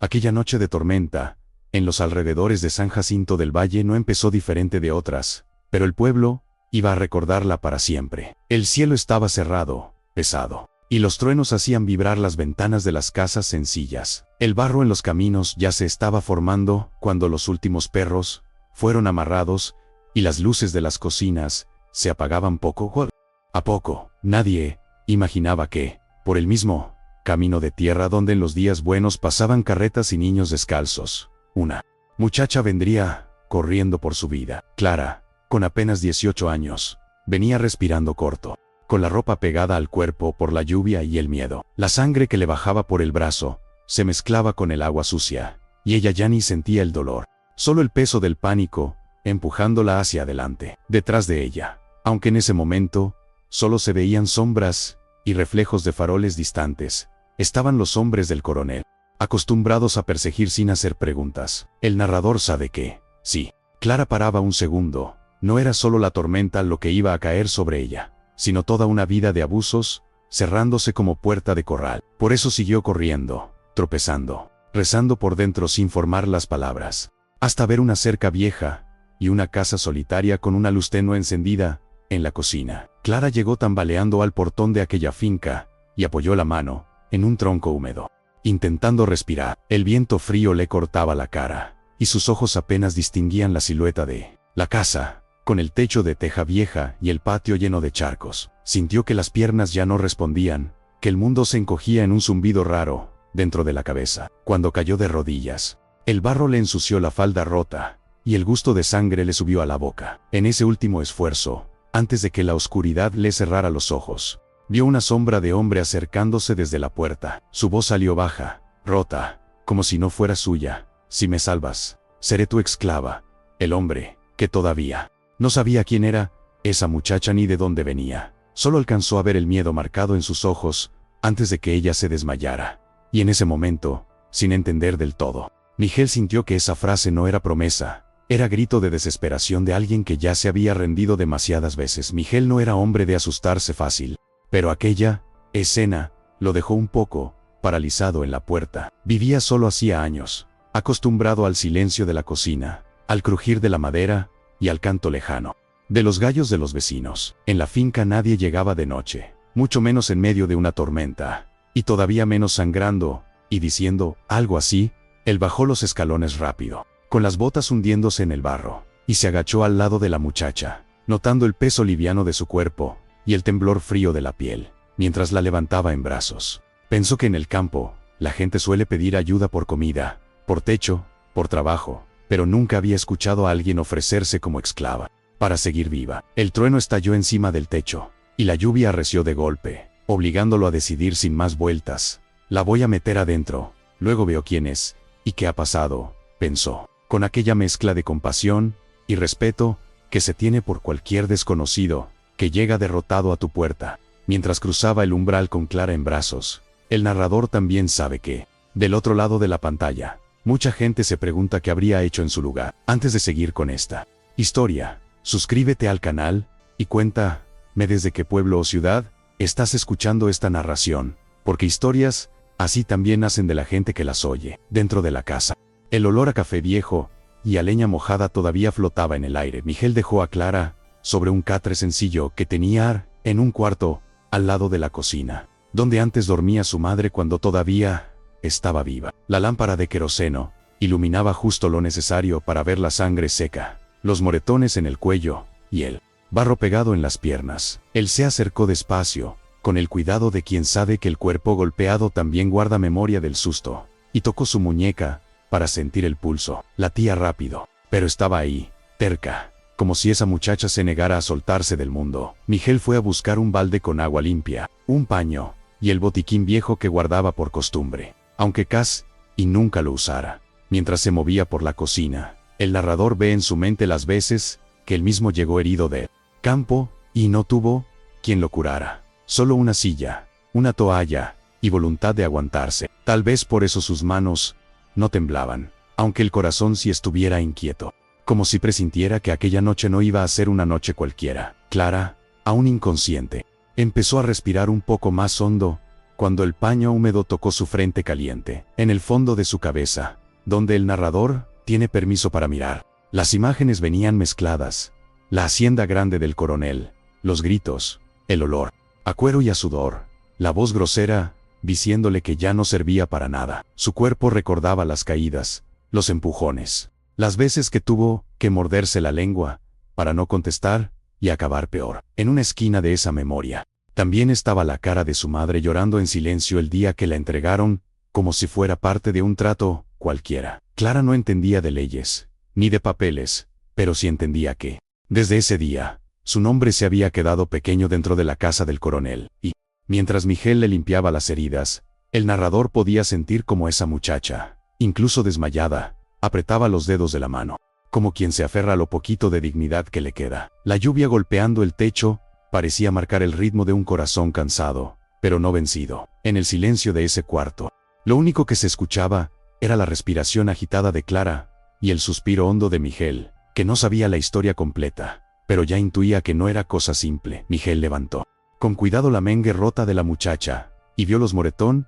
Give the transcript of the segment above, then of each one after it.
Aquella noche de tormenta, en los alrededores de San Jacinto del Valle no empezó diferente de otras, pero el pueblo iba a recordarla para siempre. El cielo estaba cerrado, pesado, y los truenos hacían vibrar las ventanas de las casas sencillas. El barro en los caminos ya se estaba formando cuando los últimos perros fueron amarrados y las luces de las cocinas se apagaban poco a poco. Nadie imaginaba que, por el mismo camino de tierra donde en los días buenos pasaban carretas y niños descalzos, una muchacha vendría corriendo por su vida. Clara, con apenas 18 años, venía respirando corto, con la ropa pegada al cuerpo por la lluvia y el miedo. La sangre que le bajaba por el brazo se mezclaba con el agua sucia, y ella ya ni sentía el dolor, solo el peso del pánico empujándola hacia adelante. Detrás de ella, aunque en ese momento solo se veían sombras y reflejos de faroles distantes, estaban los hombres del coronel, acostumbrados a perseguir sin hacer preguntas. El narrador sabe que, sí, Clara paraba un segundo, no era solo la tormenta lo que iba a caer sobre ella, sino toda una vida de abusos, cerrándose como puerta de corral. Por eso siguió corriendo, tropezando, rezando por dentro sin formar las palabras, hasta ver una cerca vieja y una casa solitaria con una luz tenue encendida en la cocina. Clara llegó tambaleando al portón de aquella finca y apoyó la mano en un tronco húmedo, intentando respirar. El viento frío le cortaba la cara, y sus ojos apenas distinguían la silueta de la casa, con el techo de teja vieja y el patio lleno de charcos. Sintió que las piernas ya no respondían, que el mundo se encogía en un zumbido raro dentro de la cabeza. Cuando cayó de rodillas, el barro le ensució la falda rota, y el gusto de sangre le subió a la boca. En ese último esfuerzo, antes de que la oscuridad le cerrara los ojos, vio una sombra de hombre acercándose desde la puerta. Su voz salió baja, rota, como si no fuera suya. Si me salvas, seré tu esclava. El hombre, que todavía no sabía quién era esa muchacha ni de dónde venía, solo alcanzó a ver el miedo marcado en sus ojos antes de que ella se desmayara. Y en ese momento, sin entender del todo, Miguel sintió que esa frase no era promesa, era grito de desesperación de alguien que ya se había rendido demasiadas veces. Miguel no era hombre de asustarse fácil, pero aquella escena lo dejó un poco paralizado en la puerta. Vivía solo hacía años, acostumbrado al silencio de la cocina, al crujir de la madera y al canto lejano de los gallos de los vecinos. En la finca nadie llegaba de noche, mucho menos en medio de una tormenta, y todavía menos sangrando, y diciendo algo así. Él bajó los escalones rápido, con las botas hundiéndose en el barro, y se agachó al lado de la muchacha, notando el peso liviano de su cuerpo y el temblor frío de la piel, mientras la levantaba en brazos. Pensó que en el campo, la gente suele pedir ayuda por comida, por techo, por trabajo, pero nunca había escuchado a alguien ofrecerse como esclava para seguir viva. El trueno estalló encima del techo, y la lluvia arreció de golpe, obligándolo a decidir sin más vueltas. La voy a meter adentro, luego veo quién es y qué ha pasado, pensó, con aquella mezcla de compasión y respeto que se tiene por cualquier desconocido que llega derrotado a tu puerta. Mientras cruzaba el umbral con Clara en brazos, el narrador también sabe que, del otro lado de la pantalla, mucha gente se pregunta qué habría hecho en su lugar. Antes de seguir con esta historia, suscríbete al canal y cuéntame desde qué pueblo o ciudad estás escuchando esta narración, porque historias así también nacen de la gente que las oye. Dentro de la casa, el olor a café viejo y a leña mojada todavía flotaba en el aire. Miguel dejó a Clara sobre un catre sencillo que tenía en un cuarto al lado de la cocina, donde antes dormía su madre cuando todavía estaba viva. La lámpara de queroseno iluminaba justo lo necesario para ver la sangre seca, los moretones en el cuello y el barro pegado en las piernas. Él se acercó despacio, con el cuidado de quien sabe que el cuerpo golpeado también guarda memoria del susto, y tocó su muñeca para sentir el pulso. Latía rápido, pero estaba ahí, terca, como si esa muchacha se negara a soltarse del mundo. Miguel fue a buscar un balde con agua limpia, un paño y el botiquín viejo que guardaba por costumbre, aunque casi y nunca lo usara. Mientras se movía por la cocina, el narrador ve en su mente las veces que él mismo llegó herido de campo y no tuvo quien lo curara. Solo una silla, una toalla y voluntad de aguantarse. Tal vez por eso sus manos no temblaban, aunque el corazón sí estuviera inquieto, como si presintiera que aquella noche no iba a ser una noche cualquiera. Clara, aún inconsciente, empezó a respirar un poco más hondo cuando el paño húmedo tocó su frente caliente, en el fondo de su cabeza, donde el narrador tiene permiso para mirar. Las imágenes venían mezcladas: la hacienda grande del coronel, los gritos, el olor a cuero y a sudor, la voz grosera diciéndole que ya no servía para nada. Su cuerpo recordaba las caídas, los empujones, las veces que tuvo que morderse la lengua para no contestar y acabar peor. En una esquina de esa memoria también estaba la cara de su madre llorando en silencio el día que la entregaron, como si fuera parte de un trato cualquiera. Clara no entendía de leyes, ni de papeles, pero sí entendía que, desde ese día, su nombre se había quedado pequeño dentro de la casa del coronel, y, mientras Miguel le limpiaba las heridas, el narrador podía sentir cómo esa muchacha, incluso desmayada, apretaba los dedos de la mano, como quien se aferra a lo poquito de dignidad que le queda. La lluvia golpeando el techo parecía marcar el ritmo de un corazón cansado, pero no vencido. En el silencio de ese cuarto, lo único que se escuchaba era la respiración agitada de Clara y el suspiro hondo de Miguel, que no sabía la historia completa, pero ya intuía que no era cosa simple. Miguel levantó con cuidado la mengue rota de la muchacha y vio los moretones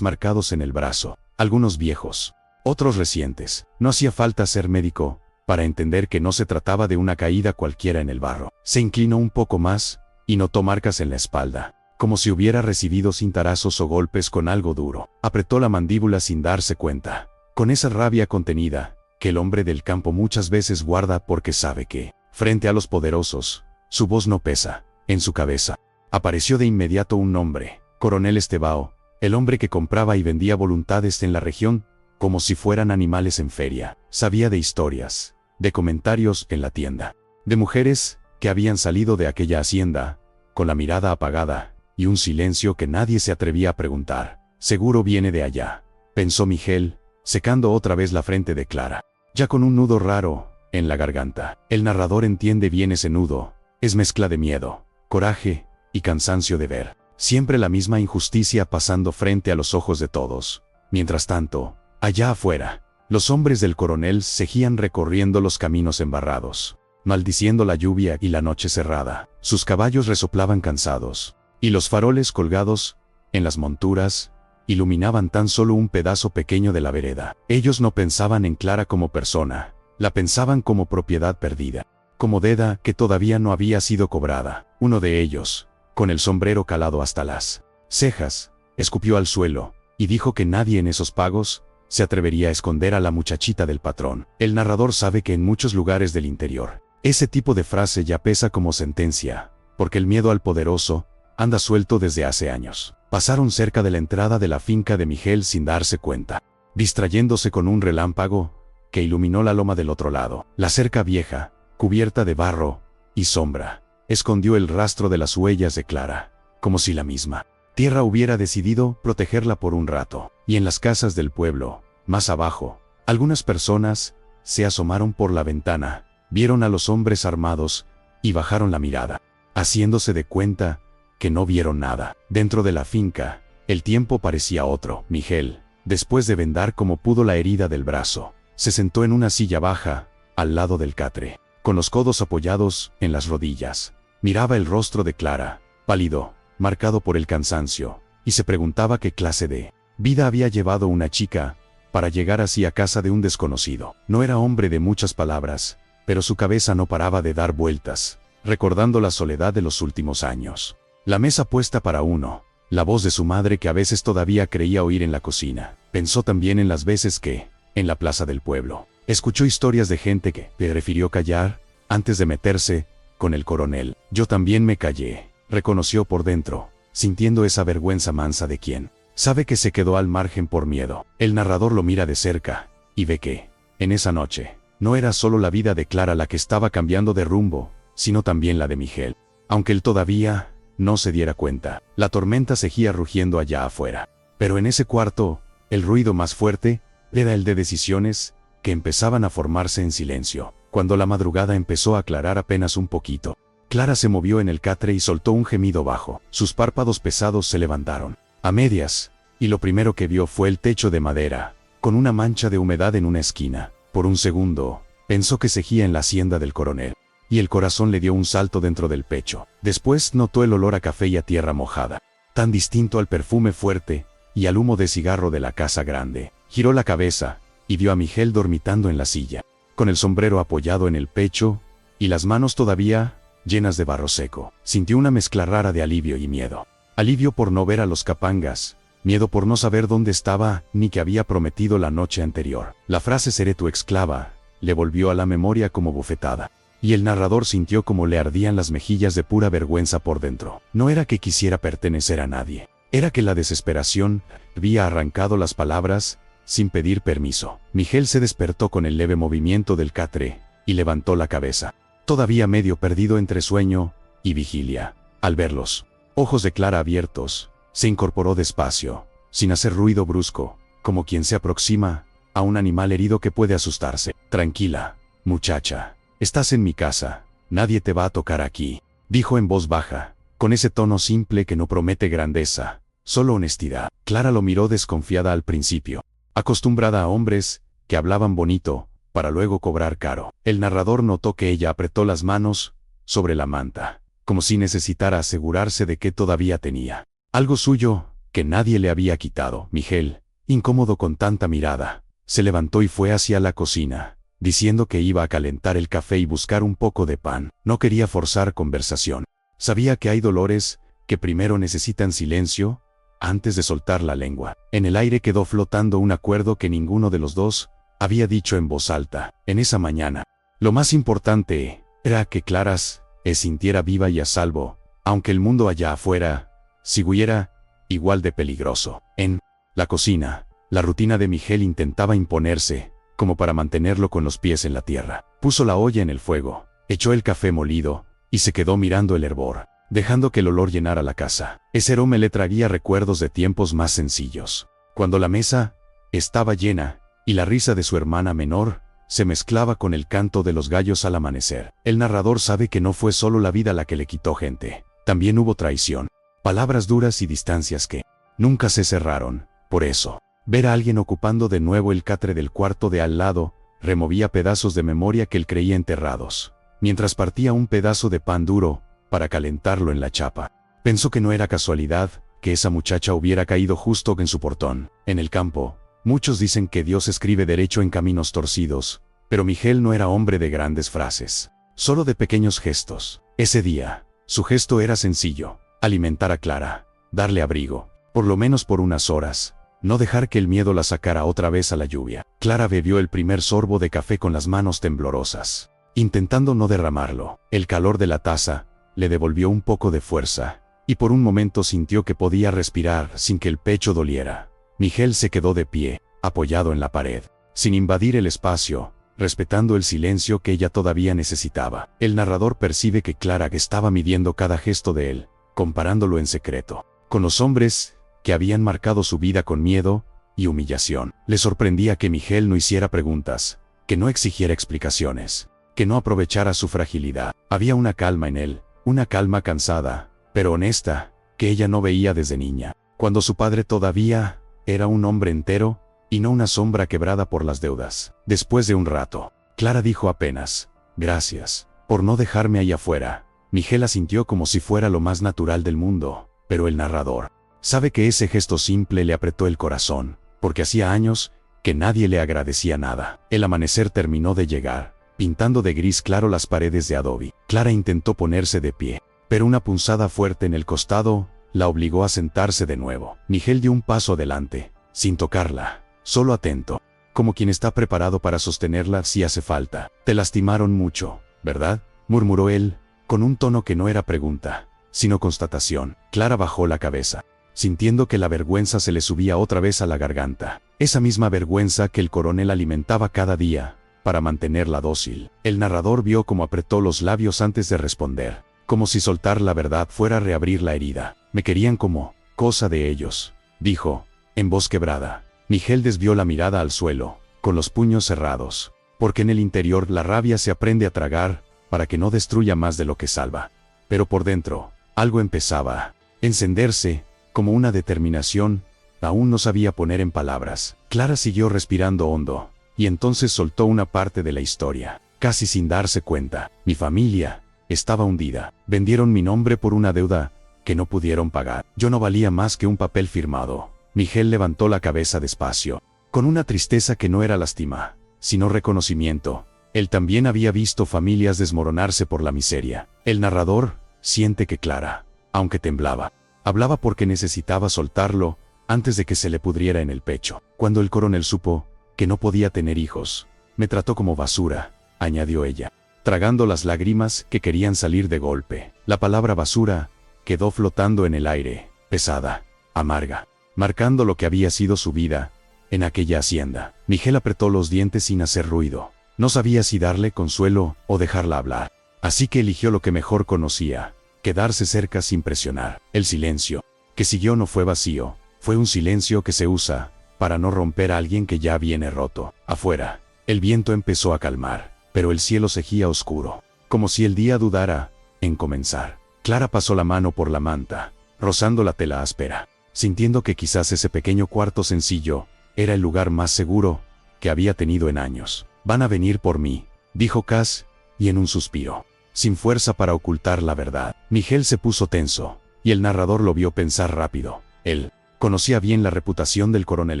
marcados en el brazo, algunos viejos, otros recientes. No hacía falta ser médico para entender que no se trataba de una caída cualquiera en el barro. Se inclinó un poco más y notó marcas en la espalda, como si hubiera recibido cintarazos o golpes con algo duro. Apretó la mandíbula sin darse cuenta, con esa rabia contenida que el hombre del campo muchas veces guarda porque sabe que, frente a los poderosos, su voz no pesa. En su cabeza apareció de inmediato un nombre: Coronel Estebao, el hombre que compraba y vendía voluntades en la región como si fueran animales en feria. Sabía de historias, de comentarios en la tienda, de mujeres que habían salido de aquella hacienda con la mirada apagada y un silencio que nadie se atrevía a preguntar. Seguro viene de allá, pensó Miguel, secando otra vez la frente de Clara, ya con un nudo raro en la garganta. El narrador entiende bien ese nudo: es mezcla de miedo, coraje y cansancio de ver siempre la misma injusticia pasando frente a los ojos de todos. Mientras tanto, allá afuera, los hombres del coronel seguían recorriendo los caminos embarrados, maldiciendo la lluvia y la noche cerrada. Sus caballos resoplaban cansados, y los faroles colgados en las monturas iluminaban tan solo un pedazo pequeño de la vereda. Ellos no pensaban en Clara como persona, la pensaban como propiedad perdida, como deuda que todavía no había sido cobrada. Uno de ellos, con el sombrero calado hasta las cejas, escupió al suelo y dijo que nadie en esos pagos se atrevería a esconder a la muchachita del patrón. El narrador sabe que en muchos lugares del interior, ese tipo de frase ya pesa como sentencia, porque el miedo al poderoso anda suelto desde hace años. Pasaron cerca de la entrada de la finca de Miguel sin darse cuenta, distrayéndose con un relámpago que iluminó la loma del otro lado. La cerca vieja, cubierta de barro y sombra, escondió el rastro de las huellas de Clara, como si la misma tierra hubiera decidido protegerla por un rato. Y en las casas del pueblo, más abajo, algunas personas se asomaron por la ventana, vieron a los hombres armados y bajaron la mirada, haciéndose de cuenta que no vieron nada. Dentro de la finca, el tiempo parecía otro. Miguel, después de vendar como pudo la herida del brazo, se sentó en una silla baja, al lado del catre, con los codos apoyados en las rodillas. Miraba el rostro de Clara, pálido, marcado por el cansancio, y se preguntaba qué clase de vida había llevado una chica para llegar así a casa de un desconocido. No era hombre de muchas palabras, pero su cabeza no paraba de dar vueltas, recordando la soledad de los últimos años. La mesa puesta para uno, la voz de su madre que a veces todavía creía oír en la cocina. Pensó también en las veces que, en la plaza del pueblo, escuchó historias de gente que prefirió callar antes de meterse con el coronel. Yo también me callé, reconoció por dentro, sintiendo esa vergüenza mansa de quien sabe que se quedó al margen por miedo. El narrador lo mira de cerca y ve que, en esa noche, no era solo la vida de Clara la que estaba cambiando de rumbo, sino también la de Miguel. Aunque él todavía no se diera cuenta, la tormenta seguía rugiendo allá afuera. Pero en ese cuarto, el ruido más fuerte era el de decisiones que empezaban a formarse en silencio. Cuando la madrugada empezó a aclarar apenas un poquito, Clara se movió en el catre y soltó un gemido bajo. Sus párpados pesados se levantaron a medias, y lo primero que vio fue el techo de madera, con una mancha de humedad en una esquina. Por un segundo, pensó que seguía en la hacienda del coronel, y el corazón le dio un salto dentro del pecho. Después notó el olor a café y a tierra mojada. tan distinto al perfume fuerte y al humo de cigarro de la casa grande. Giró la cabeza y vio a Miguel dormitando en la silla, con el sombrero apoyado en el pecho y las manos todavía llenas de barro seco. Sintió una mezcla rara de alivio y miedo. Alivio por no ver a los capangas, miedo por no saber dónde estaba ni qué había prometido la noche anterior. La frase «seré tu esclava» le volvió a la memoria como bofetada, y el narrador sintió como le ardían las mejillas de pura vergüenza por dentro. No era que quisiera pertenecer a nadie, era que la desesperación había arrancado las palabras sin pedir permiso. Miguel se despertó con el leve movimiento del catre y levantó la cabeza, todavía medio perdido entre sueño y vigilia. Al ver los ojos de Clara abiertos, se incorporó despacio, sin hacer ruido brusco, como quien se aproxima a un animal herido que puede asustarse. «Tranquila, muchacha, estás en mi casa, nadie te va a tocar aquí», dijo en voz baja, con ese tono simple que no promete grandeza, solo honestidad. Clara lo miró desconfiada al principio, acostumbrada a hombres que hablaban bonito para luego cobrar caro. El narrador notó que ella apretó las manos sobre la manta, como si necesitara asegurarse de que todavía tenía algo suyo que nadie le había quitado. Miguel, incómodo con tanta mirada, se levantó y fue hacia la cocina, diciendo que iba a calentar el café y buscar un poco de pan. No quería forzar conversación. Sabía que hay dolores que primero necesitan silencio antes de soltar la lengua. En el aire quedó flotando un acuerdo que ninguno de los dos había dicho en voz alta. En esa mañana, lo más importante era que Clara se sintiera viva y a salvo, aunque el mundo allá afuera siguiera igual de peligroso. En la cocina, la rutina de Miguel intentaba imponerse, como para mantenerlo con los pies en la tierra. Puso la olla en el fuego, echó el café molido y se quedó mirando el hervor, dejando que el olor llenara la casa. Ese aroma le traía recuerdos de tiempos más sencillos, cuando la mesa estaba llena y la risa de su hermana menor se mezclaba con el canto de los gallos al amanecer. El narrador sabe que no fue solo la vida la que le quitó gente, también hubo traición, palabras duras y distancias que nunca se cerraron. Por eso, ver a alguien ocupando de nuevo el catre del cuarto de al lado removía pedazos de memoria que él creía enterrados. Mientras partía un pedazo de pan duro para calentarlo en la chapa, pensó que no era casualidad que esa muchacha hubiera caído justo en su portón. En el campo, muchos dicen que Dios escribe derecho en caminos torcidos, pero Miguel no era hombre de grandes frases, solo de pequeños gestos. Ese día, su gesto era sencillo: alimentar a Clara, darle abrigo, por lo menos por unas horas, no dejar que el miedo la sacara otra vez a la lluvia. Clara bebió el primer sorbo de café con las manos temblorosas, intentando no derramarlo. El calor de la taza le devolvió un poco de fuerza, y por un momento sintió que podía respirar sin que el pecho doliera. Miguel se quedó de pie, apoyado en la pared, sin invadir el espacio, respetando el silencio que ella todavía necesitaba. El narrador percibe que Clara estaba midiendo cada gesto de él, comparándolo en secreto con los hombres que habían marcado su vida con miedo y humillación. Le sorprendía que Miguel no hiciera preguntas, que no exigiera explicaciones, que no aprovechara su fragilidad. Había una calma en él, una calma cansada, pero honesta, que ella no veía desde niña, cuando su padre todavía era un hombre entero y no una sombra quebrada por las deudas. Después de un rato, Clara dijo apenas: «Gracias por no dejarme ahí afuera». Miguel asintió como si fuera lo más natural del mundo, pero el narrador sabe que ese gesto simple le apretó el corazón, porque hacía años que nadie le agradecía nada. El amanecer terminó de llegar, pintando de gris claro las paredes de adobe. Clara intentó ponerse de pie, pero una punzada fuerte en el costado la obligó a sentarse de nuevo. Miguel dio un paso adelante, sin tocarla, solo atento, como quien está preparado para sostenerla si hace falta. «Te lastimaron mucho, ¿verdad?», murmuró él, con un tono que no era pregunta, sino constatación. Clara bajó la cabeza, sintiendo que la vergüenza se le subía otra vez a la garganta, esa misma vergüenza que el coronel alimentaba cada día para mantenerla dócil. El narrador vio cómo apretó los labios antes de responder, como si soltar la verdad fuera a reabrir la herida. «Me querían como cosa de ellos», dijo, en voz quebrada. Miguel desvió la mirada al suelo, con los puños cerrados, porque en el interior la rabia se aprende a tragar para que no destruya más de lo que salva. Pero por dentro, algo empezaba a encenderse, como una determinación, aún no sabía poner en palabras. Clara siguió respirando hondo, y entonces soltó una parte de la historia, casi sin darse cuenta. «Mi familia estaba hundida. Vendieron mi nombre por una deuda que no pudieron pagar. Yo no valía más que un papel firmado. Miguel levantó la cabeza despacio, con una tristeza que no era lástima, sino reconocimiento. Él también había visto familias desmoronarse por la miseria. El narrador siente que Clara, aunque temblaba, hablaba porque necesitaba soltarlo antes de que se le pudriera en el pecho. Cuando el coronel supo que no podía tener hijos, me trató como basura, añadió ella, tragando las lágrimas que querían salir de golpe. La palabra basura quedó flotando en el aire, pesada, amarga, marcando lo que había sido su vida en aquella hacienda. Miguel apretó los dientes sin hacer ruido. No sabía si darle consuelo o dejarla hablar. Así que eligió lo que mejor conocía, quedarse cerca sin presionar. El silencio que siguió no fue vacío, fue un silencio que se usa para no romper a alguien que ya viene roto. Afuera, el viento empezó a calmar, pero el cielo seguía oscuro, como si el día dudara en comenzar. Clara pasó la mano por la manta, rozando la tela áspera, sintiendo que quizás ese pequeño cuarto sencillo era el lugar más seguro que había tenido en años. «Van a venir por mí», dijo Cass, y en un suspiro, sin fuerza para ocultar la verdad. Miguel se puso tenso, y el narrador lo vio pensar rápido. Él conocía bien la reputación del coronel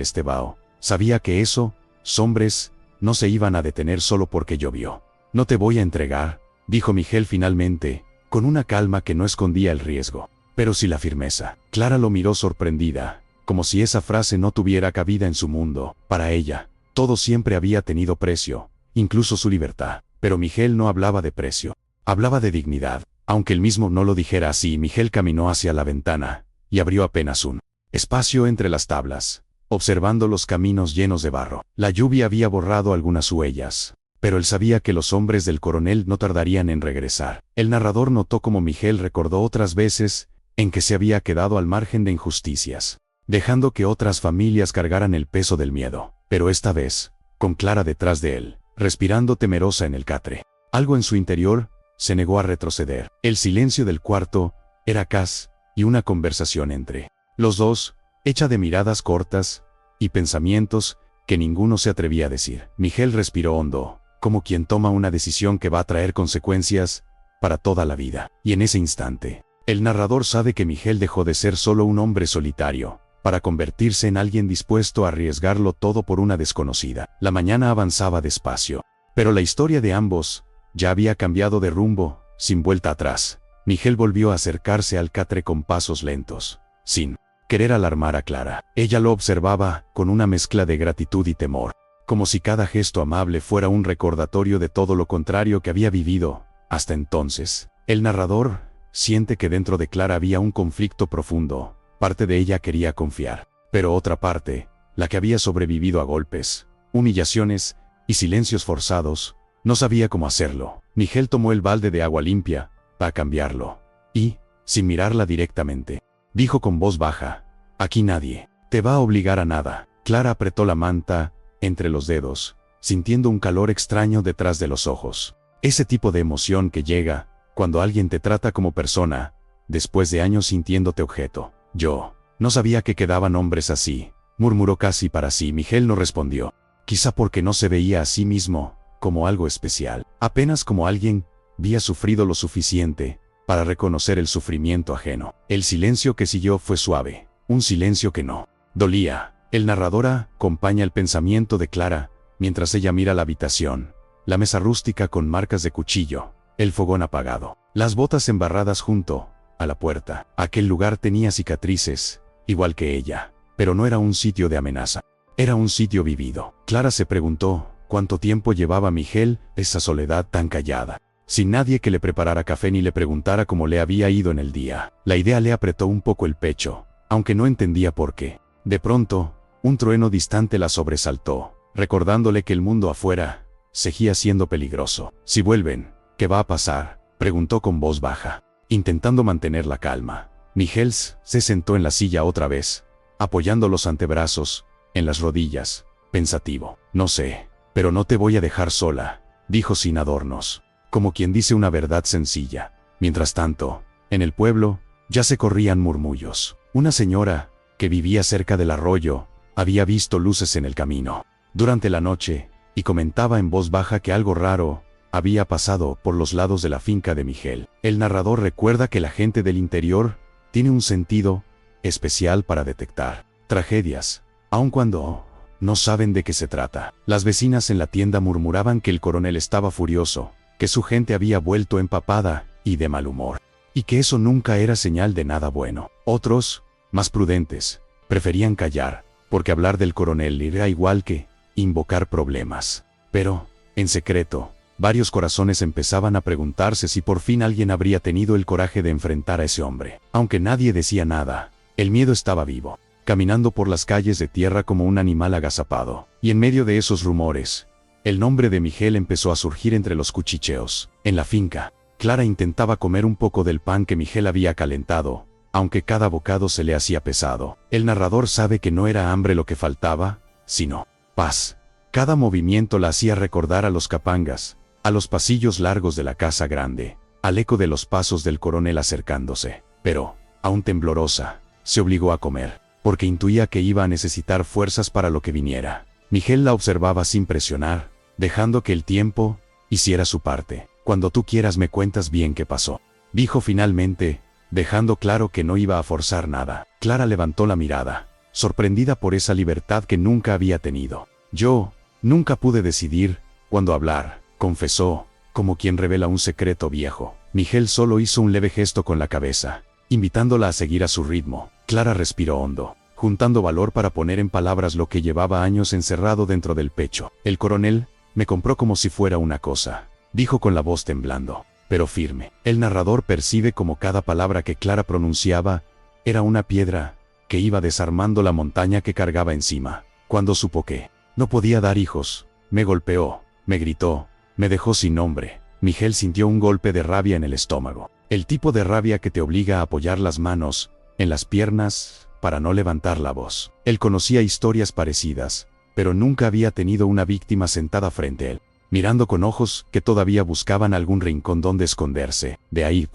Estebao, sabía que esos hombres no se iban a detener solo porque llovió. «No te voy a entregar», dijo Miguel finalmente, con una calma que no escondía el riesgo, pero sí la firmeza. Clara lo miró sorprendida, como si esa frase no tuviera cabida en su mundo. Para ella, todo siempre había tenido precio, incluso su libertad. Pero Miguel no hablaba de precio, hablaba de dignidad. Aunque él mismo no lo dijera así, Miguel caminó hacia la ventana y abrió apenas un espacio entre las tablas, observando los caminos llenos de barro. La lluvia había borrado algunas huellas, pero él sabía que los hombres del coronel no tardarían en regresar. El narrador notó cómo Miguel recordó otras veces en que se había quedado al margen de injusticias, dejando que otras familias cargaran el peso del miedo. Pero esta vez, con Clara detrás de él, respirando temerosa en el catre. Algo en su interior se negó a retroceder. El silencio del cuarto era Cass y una conversación entre los dos, hecha de miradas cortas y pensamientos que ninguno se atrevía a decir. Miguel respiró hondo, como quien toma una decisión que va a traer consecuencias para toda la vida. Y en ese instante, el narrador sabe que Miguel dejó de ser solo un hombre solitario, para convertirse en alguien dispuesto a arriesgarlo todo por una desconocida. La mañana avanzaba despacio, pero la historia de ambos ya había cambiado de rumbo, sin vuelta atrás. Miguel volvió a acercarse al catre con pasos lentos, sin querer alarmar a Clara. Ella lo observaba con una mezcla de gratitud y temor, como si cada gesto amable fuera un recordatorio de todo lo contrario que había vivido hasta entonces. El narrador siente que dentro de Clara había un conflicto profundo. Parte de ella quería confiar, pero otra parte, la que había sobrevivido a golpes, humillaciones y silencios forzados, no sabía cómo hacerlo. Miguel tomó el balde de agua limpia para cambiarlo y, sin mirarla directamente, dijo con voz baja: «Aquí nadie te va a obligar a nada». Clara apretó la manta entre los dedos, sintiendo un calor extraño detrás de los ojos. Ese tipo de emoción que llega cuando alguien te trata como persona, después de años sintiéndote objeto. «Yo no sabía que quedaban hombres así», murmuró casi para sí. Miguel no respondió, quizá porque no se veía a sí mismo como algo especial, apenas como alguien había sufrido lo suficiente para reconocer el sufrimiento ajeno. El silencio que siguió fue suave, un silencio que no dolía. El narrador acompaña el pensamiento de Clara mientras ella mira la habitación, la mesa rústica con marcas de cuchillo, el fogón apagado, las botas embarradas junto a la puerta. Aquel lugar tenía cicatrices, igual que ella, pero no era un sitio de amenaza, era un sitio vivido. Clara se preguntó cuánto tiempo llevaba Miguel esa soledad tan callada, sin nadie que le preparara café ni le preguntara cómo le había ido en el día. La idea le apretó un poco el pecho, aunque no entendía por qué. De pronto, un trueno distante la sobresaltó, recordándole que el mundo afuera seguía siendo peligroso. «Si vuelven, ¿qué va a pasar?», preguntó con voz baja, intentando mantener la calma. Miguel se sentó en la silla otra vez, apoyando los antebrazos en las rodillas, pensativo. «No sé, pero no te voy a dejar sola», dijo sin adornos, como quien dice una verdad sencilla. Mientras tanto, en el pueblo, ya se corrían murmullos. Una señora, que vivía cerca del arroyo, había visto luces en el camino durante la noche, y comentaba en voz baja que algo raro había pasado por los lados de la finca de Miguel. El narrador recuerda que la gente del interior tiene un sentido especial para detectar tragedias, aun cuando no saben de qué se trata. Las vecinas en la tienda murmuraban que el coronel estaba furioso, que su gente había vuelto empapada y de mal humor, y que eso nunca era señal de nada bueno. Otros, más prudentes, preferían callar, porque hablar del coronel era igual que invocar problemas. Pero, en secreto, varios corazones empezaban a preguntarse si por fin alguien habría tenido el coraje de enfrentar a ese hombre. Aunque nadie decía nada, el miedo estaba vivo, caminando por las calles de tierra como un animal agazapado. Y en medio de esos rumores, el nombre de Miguel empezó a surgir entre los cuchicheos. En la finca, Clara intentaba comer un poco del pan que Miguel había calentado, aunque cada bocado se le hacía pesado. El narrador sabe que no era hambre lo que faltaba, sino paz. Cada movimiento la hacía recordar a los capangas, a los pasillos largos de la casa grande, al eco de los pasos del coronel acercándose. Pero, aún temblorosa, se obligó a comer, porque intuía que iba a necesitar fuerzas para lo que viniera. Miguel la observaba sin presionar, dejando que el tiempo hiciera su parte. Cuando tú quieras me cuentas bien qué pasó, dijo finalmente, dejando claro que no iba a forzar nada. Clara levantó la mirada, sorprendida por esa libertad que nunca había tenido. Yo nunca pude decidir cuándo hablar, confesó, como quien revela un secreto viejo. Miguel solo hizo un leve gesto con la cabeza, invitándola a seguir a su ritmo. Clara respiró hondo, juntando valor para poner en palabras lo que llevaba años encerrado dentro del pecho. El coronel me compró como si fuera una cosa, dijo con la voz temblando, pero firme. El narrador percibe como cada palabra que Clara pronunciaba era una piedra que iba desarmando la montaña que cargaba encima. Cuando supo que no podía dar hijos, me golpeó, me gritó, me dejó sin nombre. Miguel sintió un golpe de rabia en el estómago. El tipo de rabia que te obliga a apoyar las manos en las piernas para no levantar la voz. Él conocía historias parecidas, pero nunca había tenido una víctima sentada frente a él, mirando con ojos que todavía buscaban algún rincón donde esconderse. De ahí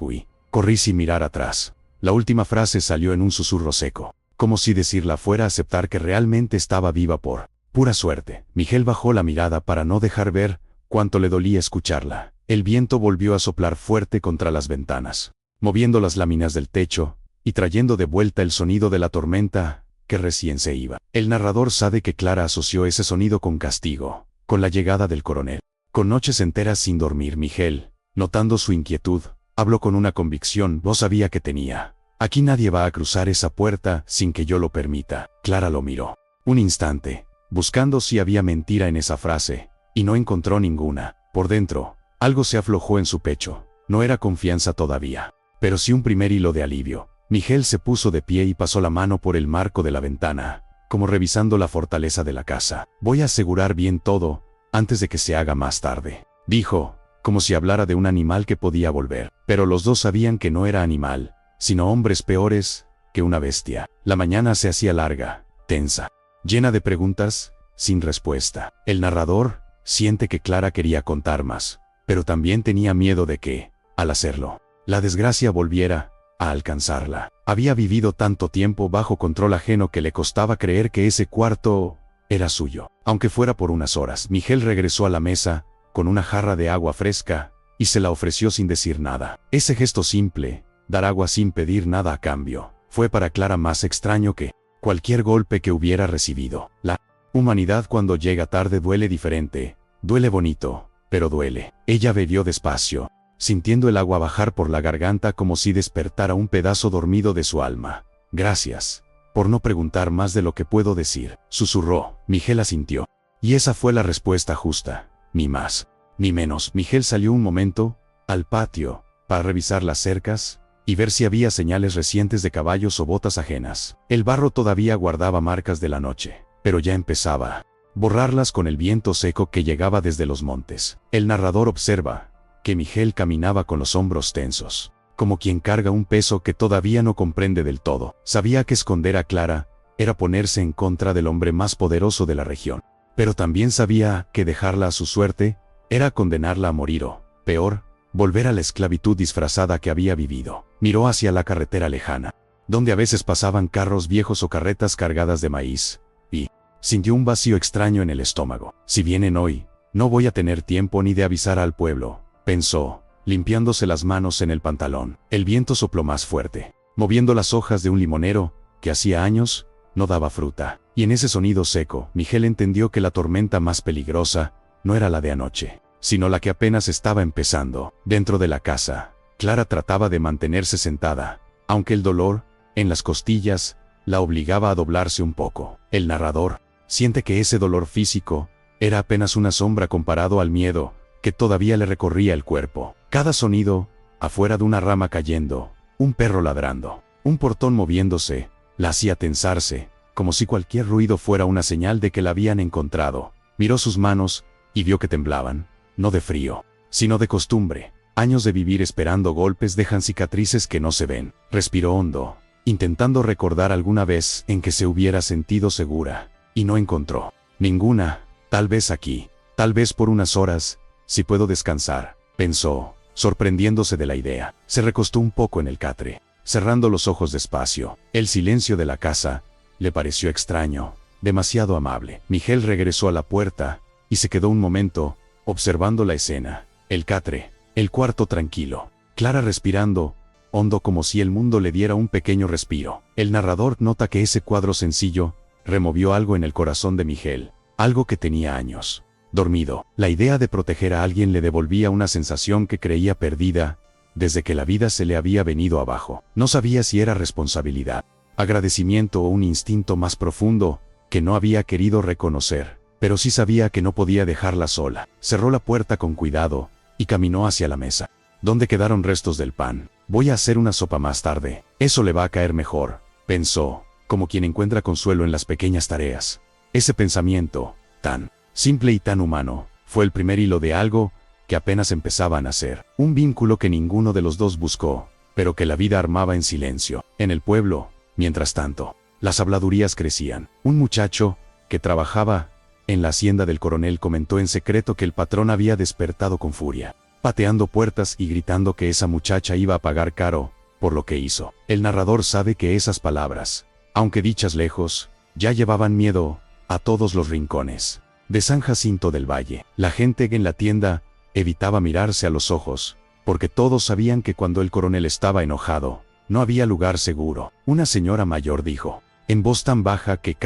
corrí sin mirar atrás. La última frase salió en un susurro seco, como si decirla fuera a aceptar que realmente estaba viva por pura suerte. Miguel bajó la mirada para no dejar ver cuánto le dolía escucharla. El viento volvió a soplar fuerte contra las ventanas, moviendo las láminas del techo y trayendo de vuelta el sonido de la tormenta que recién se iba. El narrador sabe que Clara asoció ese sonido con castigo, con la llegada del coronel. Con noches enteras sin dormir, Miguel, notando su inquietud, habló con una convicción no sabía que tenía. Aquí nadie va a cruzar esa puerta sin que yo lo permita. Clara lo miró un instante, buscando si había mentira en esa frase, y no encontró ninguna. Por dentro, algo se aflojó en su pecho. No era confianza todavía, pero sí un primer hilo de alivio. Miguel se puso de pie y pasó la mano por el marco de la ventana, como revisando la fortaleza de la casa. Voy a asegurar bien todo, antes de que se haga más tarde, dijo, como si hablara de un animal que podía volver. Pero los dos sabían que no era animal, sino hombres peores que una bestia. La mañana se hacía larga, tensa, llena de preguntas, sin respuesta. El narrador siente que Clara quería contar más, pero también tenía miedo de que, al hacerlo, la desgracia volviera a alcanzarla. Había vivido tanto tiempo bajo control ajeno que le costaba creer que ese cuarto era suyo. Aunque fuera por unas horas. Miguel regresó a la mesa, con una jarra de agua fresca, y se la ofreció sin decir nada. Ese gesto simple, dar agua sin pedir nada a cambio, fue para Clara más extraño que cualquier golpe que hubiera recibido. La humanidad cuando llega tarde duele diferente, duele bonito, pero duele. Ella bebió despacio, sintiendo el agua bajar por la garganta como si despertara un pedazo dormido de su alma. Gracias por no preguntar más de lo que puedo decir, susurró. Miguel asintió. Y esa fue la respuesta justa. Ni más, ni menos. Miguel salió un momento al patio para revisar las cercas y ver si había señales recientes de caballos o botas ajenas. El barro todavía guardaba marcas de la noche, pero ya empezaba a borrarlas con el viento seco que llegaba desde los montes. El narrador observa que Miguel caminaba con los hombros tensos, como quien carga un peso que todavía no comprende del todo. Sabía que esconder a Clara era ponerse en contra del hombre más poderoso de la región, pero también sabía que dejarla a su suerte era condenarla a morir o, peor, volver a la esclavitud disfrazada que había vivido. Miró hacia la carretera lejana, donde a veces pasaban carros viejos o carretas cargadas de maíz, y sintió un vacío extraño en el estómago. Si vienen hoy, no voy a tener tiempo ni de avisar al pueblo, pensó, limpiándose las manos en el pantalón. El viento sopló más fuerte, moviendo las hojas de un limonero, que hacía años no daba fruta. Y en ese sonido seco, Miguel entendió que la tormenta más peligrosa no era la de anoche, sino la que apenas estaba empezando. Dentro de la casa, Clara trataba de mantenerse sentada, aunque el dolor en las costillas la obligaba a doblarse un poco. El narrador siente que ese dolor físico era apenas una sombra comparado al miedo que todavía le recorría el cuerpo. Cada sonido, afuera de una rama cayendo, un perro ladrando, un portón moviéndose, la hacía tensarse, como si cualquier ruido fuera una señal de que la habían encontrado. Miró sus manos y vio que temblaban, no de frío, sino de costumbre. Años de vivir esperando golpes dejan cicatrices que no se ven. Respiró hondo, intentando recordar alguna vez en que se hubiera sentido segura, y no encontró ninguna. Tal vez aquí, tal vez por unas horas, si puedo descansar, pensó, sorprendiéndose de la idea. Se recostó un poco en el catre, cerrando los ojos despacio. El silencio de la casa le pareció extraño, demasiado amable. Miguel regresó a la puerta y se quedó un momento observando la escena. El catre, el cuarto tranquilo, Clara respirando hondo como si el mundo le diera un pequeño respiro. El narrador nota que ese cuadro sencillo removió algo en el corazón de Miguel, algo que tenía años dormido. La idea de proteger a alguien le devolvía una sensación que creía perdida desde que la vida se le había venido abajo. No sabía si era responsabilidad, agradecimiento o un instinto más profundo que no había querido reconocer, pero sí sabía que no podía dejarla sola. Cerró la puerta con cuidado y caminó hacia la mesa. ¿Dónde quedaron restos del pan? Voy a hacer una sopa más tarde. Eso le va a caer mejor, pensó, como quien encuentra consuelo en las pequeñas tareas. Ese pensamiento, tan simple y tan humano, fue el primer hilo de algo que apenas empezaba a nacer. Un vínculo que ninguno de los dos buscó, pero que la vida armaba en silencio. En el pueblo, mientras tanto, las habladurías crecían. Un muchacho que trabajaba en la hacienda del coronel comentó en secreto que el patrón había despertado con furia, pateando puertas y gritando que esa muchacha iba a pagar caro por lo que hizo. El narrador sabe que esas palabras, aunque dichas lejos, ya llevaban miedo a todos los rincones de San Jacinto del Valle. La gente en la tienda evitaba mirarse a los ojos, porque todos sabían que cuando el coronel estaba enojado, no había lugar seguro. Una señora mayor dijo, en voz tan baja que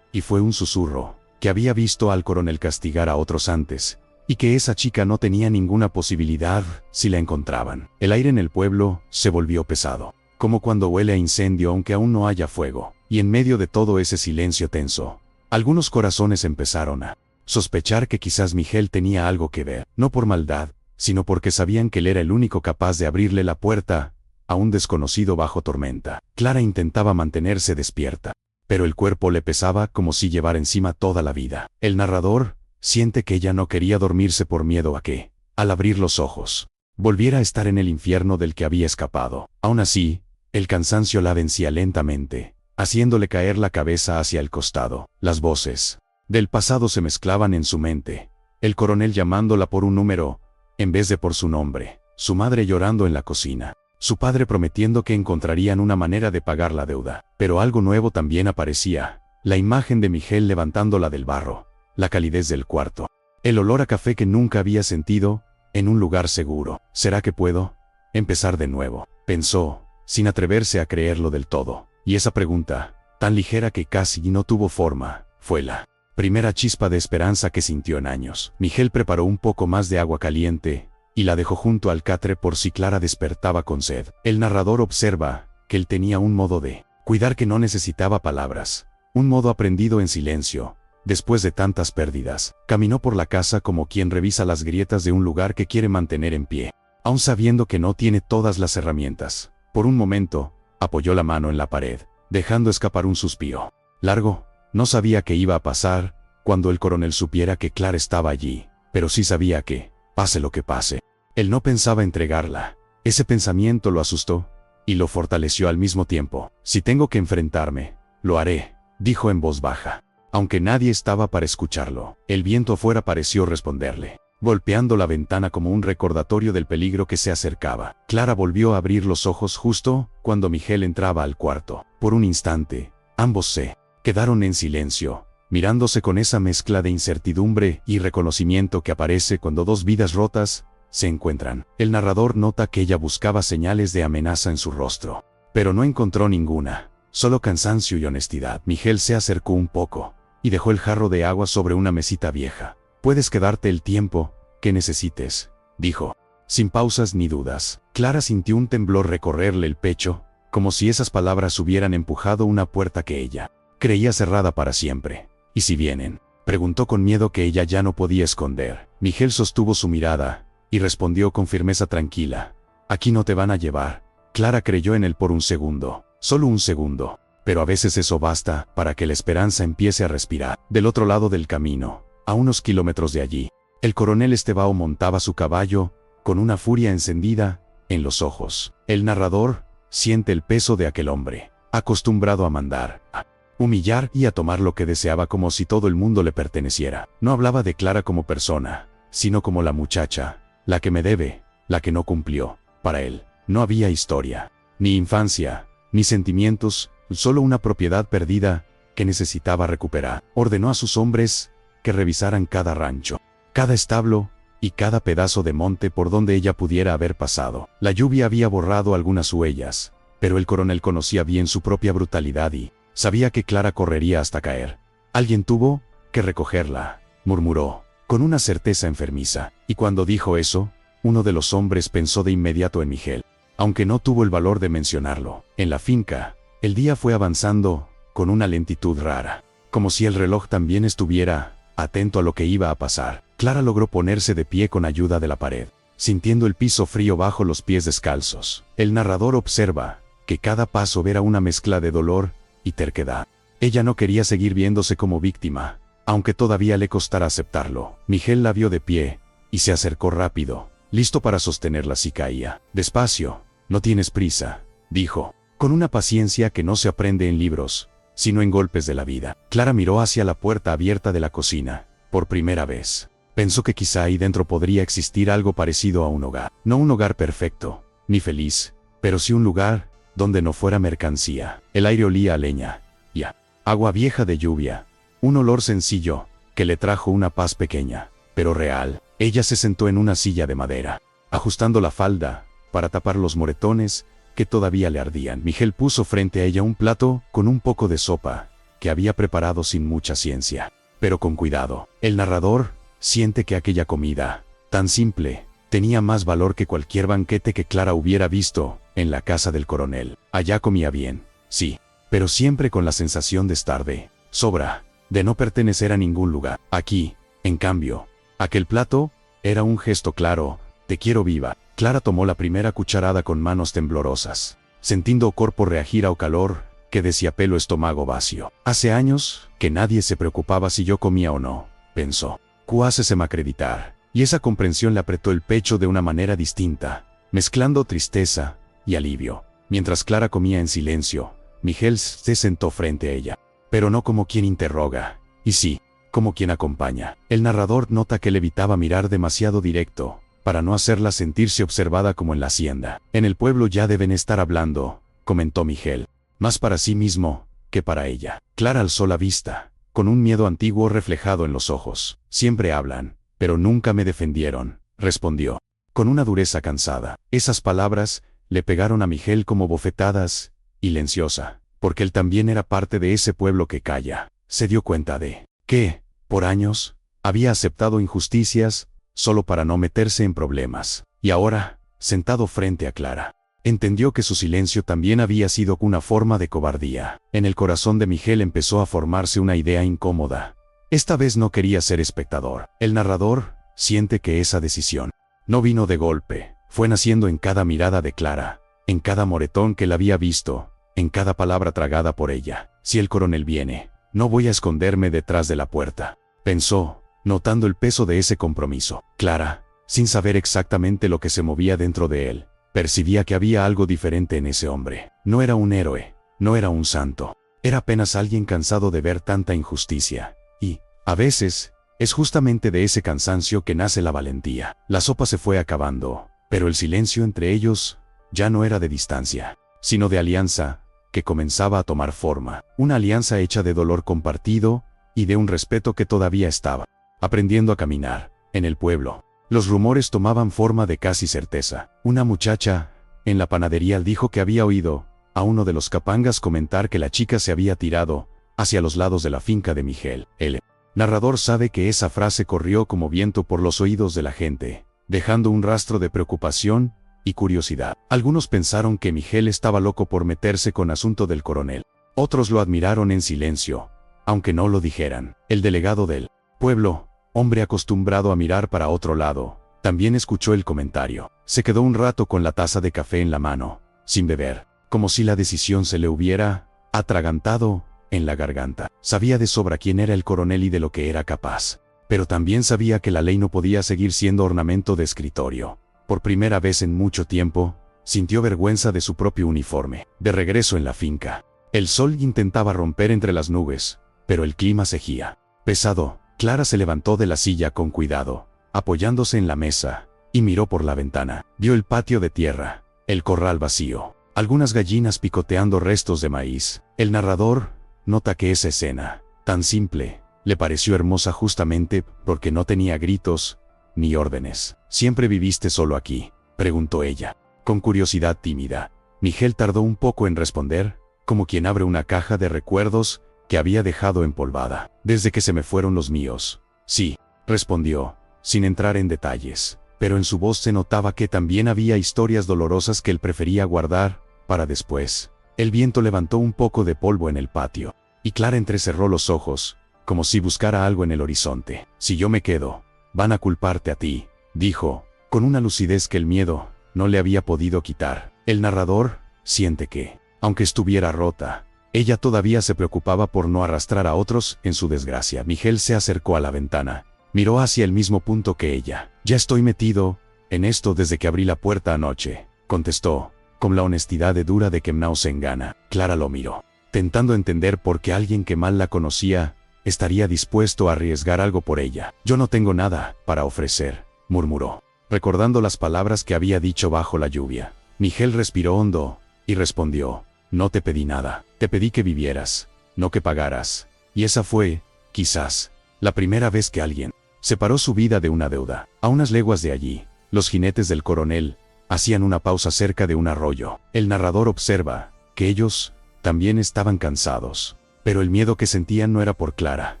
y fue un susurro, que había visto al coronel castigar a otros antes, y que esa chica no tenía ninguna posibilidad si la encontraban. El aire en el pueblo se volvió pesado, como cuando huele a incendio aunque aún no haya fuego, y en medio de todo ese silencio tenso, algunos corazones empezaron a sospechar que quizás Miguel tenía algo que ver, no por maldad, sino porque sabían que él era el único capaz de abrirle la puerta a un desconocido bajo tormenta. Clara intentaba mantenerse despierta, pero el cuerpo le pesaba como si llevara encima toda la vida. El narrador siente que ella no quería dormirse por miedo a que, al abrir los ojos, volviera a estar en el infierno del que había escapado. Aún así, el cansancio la vencía lentamente, haciéndole caer la cabeza hacia el costado. Las voces del pasado se mezclaban en su mente, el coronel llamándola por un número, en vez de por su nombre, su madre llorando en la cocina, su padre prometiendo que encontrarían una manera de pagar la deuda. Pero algo nuevo también aparecía, la imagen de Miguel levantándola del barro, la calidez del cuarto, el olor a café que nunca había sentido, en un lugar seguro. ¿Será que puedo empezar de nuevo?, pensó, sin atreverse a creerlo del todo. Y esa pregunta, tan ligera que casi no tuvo forma, fue la primera chispa de esperanza que sintió en años. Miguel preparó un poco más de agua caliente y la dejó junto al catre por si Clara despertaba con sed. El narrador observa que él tenía un modo de cuidar que no necesitaba palabras, un modo aprendido en silencio. Después de tantas pérdidas, caminó por la casa como quien revisa las grietas de un lugar que quiere mantener en pie, aun sabiendo que no tiene todas las herramientas. Por un momento, apoyó la mano en la pared, dejando escapar un suspiro largo. No sabía qué iba a pasar cuando el coronel supiera que Clara estaba allí, pero sí sabía que, pase lo que pase, él no pensaba entregarla. Ese pensamiento lo asustó y lo fortaleció al mismo tiempo. Si tengo que enfrentarme, lo haré, dijo en voz baja, aunque nadie estaba para escucharlo. El viento afuera pareció responderle, golpeando la ventana como un recordatorio del peligro que se acercaba. Clara volvió a abrir los ojos justo cuando Miguel entraba al cuarto. Por un instante, ambos se quedaron en silencio, mirándose con esa mezcla de incertidumbre y reconocimiento que aparece cuando dos vidas rotas se encuentran. El narrador nota que ella buscaba señales de amenaza en su rostro, pero no encontró ninguna, solo cansancio y honestidad. Miguel se acercó un poco y dejó el jarro de agua sobre una mesita vieja. «Puedes quedarte el tiempo que necesites», dijo, sin pausas ni dudas. Clara sintió un temblor recorrerle el pecho, como si esas palabras hubieran empujado una puerta que ella creía cerrada para siempre. «¿Y si vienen?», preguntó con miedo que ella ya no podía esconder. Miguel sostuvo su mirada y respondió con firmeza tranquila: «Aquí no te van a llevar». Clara creyó en él por un segundo, solo un segundo, pero a veces eso basta para que la esperanza empiece a respirar. Del otro lado del camino, a unos kilómetros de allí, el coronel Estebao montaba su caballo, con una furia encendida en los ojos. El narrador siente el peso de aquel hombre, acostumbrado a mandar, a humillar y a tomar lo que deseaba como si todo el mundo le perteneciera. No hablaba de Clara como persona, sino como la muchacha, la que me debe, la que no cumplió. Para él, no había historia, ni infancia, ni sentimientos, solo una propiedad perdida que necesitaba recuperar. Ordenó a sus hombres que revisaran cada rancho, cada establo y cada pedazo de monte por donde ella pudiera haber pasado. La lluvia había borrado algunas huellas, pero el coronel conocía bien su propia brutalidad y sabía que Clara correría hasta caer. «Alguien tuvo que recogerla», murmuró, con una certeza enfermiza, y cuando dijo eso, uno de los hombres pensó de inmediato en Miguel, aunque no tuvo el valor de mencionarlo. En la finca, el día fue avanzando con una lentitud rara, como si el reloj también estuviera atento a lo que iba a pasar. Clara logró ponerse de pie con ayuda de la pared, sintiendo el piso frío bajo los pies descalzos. El narrador observa que cada paso era una mezcla de dolor y terquedad. Ella no quería seguir viéndose como víctima, aunque todavía le costara aceptarlo. Miguel la vio de pie y se acercó rápido, listo para sostenerla si caía. «Despacio, no tienes prisa», dijo, con una paciencia que no se aprende en libros, sino en golpes de la vida. Clara miró hacia la puerta abierta de la cocina. Por primera vez, pensó que quizá ahí dentro podría existir algo parecido a un hogar. No un hogar perfecto, ni feliz, pero sí un lugar donde no fuera mercancía. El aire olía a leña y a agua vieja de lluvia, un olor sencillo que le trajo una paz pequeña, pero real. Ella se sentó en una silla de madera, ajustando la falda para tapar los moretones que todavía le ardían. Miguel puso frente a ella un plato con un poco de sopa que había preparado sin mucha ciencia, pero con cuidado. El narrador siente que aquella comida, tan simple, tenía más valor que cualquier banquete que Clara hubiera visto en la casa del coronel. Allá comía bien, sí, pero siempre con la sensación de estar de sobra, de no pertenecer a ningún lugar. Aquí, en cambio, aquel plato era un gesto claro: «Te quiero viva». Clara tomó la primera cucharada con manos temblorosas, sintiendo o corpo reagir ao calor que decía pelo estómago vacío. «Hace años que nadie se preocupaba si yo comía o no», pensó. «Cuáseseme acreditar». Y esa comprensión le apretó el pecho de una manera distinta, mezclando tristeza y alivio. Mientras Clara comía en silencio, Miguel se sentó frente a ella, pero no como quien interroga, y sí, como quien acompaña. El narrador nota que le evitaba mirar demasiado directo, para no hacerla sentirse observada como en la hacienda. «En el pueblo ya deben estar hablando», comentó Miguel, más para sí mismo que para ella. Clara alzó la vista, con un miedo antiguo reflejado en los ojos. «Siempre hablan, pero nunca me defendieron», respondió, con una dureza cansada. Esas palabras le pegaron a Miguel como bofetadas, silenciosa, porque él también era parte de ese pueblo que calla. Se dio cuenta de que, por años, había aceptado injusticias solo para no meterse en problemas. Y ahora, sentado frente a Clara, entendió que su silencio también había sido una forma de cobardía. En el corazón de Miguel empezó a formarse una idea incómoda. Esta vez no quería ser espectador. El narrador siente que esa decisión no vino de golpe, fue naciendo en cada mirada de Clara, en cada moretón que la había visto, en cada palabra tragada por ella. «Si el coronel viene, no voy a esconderme detrás de la puerta», pensó, notando el peso de ese compromiso. Clara, sin saber exactamente lo que se movía dentro de él, percibía que había algo diferente en ese hombre. No era un héroe, no era un santo, era apenas alguien cansado de ver tanta injusticia. Y, a veces, es justamente de ese cansancio que nace la valentía. La sopa se fue acabando, pero el silencio entre ellos ya no era de distancia, sino de alianza, que comenzaba a tomar forma. Una alianza hecha de dolor compartido y de un respeto que todavía estaba aprendiendo a caminar. En el pueblo, los rumores tomaban forma de casi certeza. Una muchacha en la panadería dijo que había oído a uno de los capangas comentar que la chica se había tirado hacia los lados de la finca de Miguel. El narrador sabe que esa frase corrió como viento por los oídos de la gente, dejando un rastro de preocupación y curiosidad. Algunos pensaron que Miguel estaba loco por meterse con asunto del coronel. Otros lo admiraron en silencio, aunque no lo dijeran. El delegado del pueblo, hombre acostumbrado a mirar para otro lado, también escuchó el comentario. Se quedó un rato con la taza de café en la mano, sin beber, como si la decisión se le hubiera atragantado en la garganta. Sabía de sobra quién era el coronel y de lo que era capaz, pero también sabía que la ley no podía seguir siendo ornamento de escritorio. Por primera vez en mucho tiempo, sintió vergüenza de su propio uniforme. De regreso en la finca, el sol intentaba romper entre las nubes, pero el clima seguía pesado. Clara se levantó de la silla con cuidado, apoyándose en la mesa, y miró por la ventana. Vio el patio de tierra, el corral vacío, algunas gallinas picoteando restos de maíz. El narrador nota que esa escena, tan simple, le pareció hermosa justamente porque no tenía gritos ni órdenes. ¿Siempre viviste solo aquí?, preguntó ella, con curiosidad tímida. Miguel tardó un poco en responder, como quien abre una caja de recuerdos que había dejado empolvada. Desde que se me fueron los míos. Sí, respondió, sin entrar en detalles, pero en su voz se notaba que también había historias dolorosas que él prefería guardar para después. El viento levantó un poco de polvo en el patio, y Clara entrecerró los ojos, como si buscara algo en el horizonte. Si yo me quedo, van a culparte a ti, dijo, con una lucidez que el miedo no le había podido quitar. El narrador siente que, aunque estuviera rota, ella todavía se preocupaba por no arrastrar a otros en su desgracia. Miguel se acercó a la ventana, miró hacia el mismo punto que ella. Ya estoy metido en esto desde que abrí la puerta anoche, contestó, con la honestidad dura de que no se engana. Clara lo miró, tentando entender por qué alguien que mal la conocía estaría dispuesto a arriesgar algo por ella. Yo no tengo nada para ofrecer, murmuró, recordando las palabras que había dicho bajo la lluvia. Miguel respiró hondo y respondió, no te pedí nada, te pedí que vivieras, no que pagaras. Y esa fue, quizás, la primera vez que alguien separó su vida de una deuda. A unas leguas de allí, los jinetes del coronel hacían una pausa cerca de un arroyo. El narrador observa que ellos también estaban cansados, pero el miedo que sentían no era por Clara,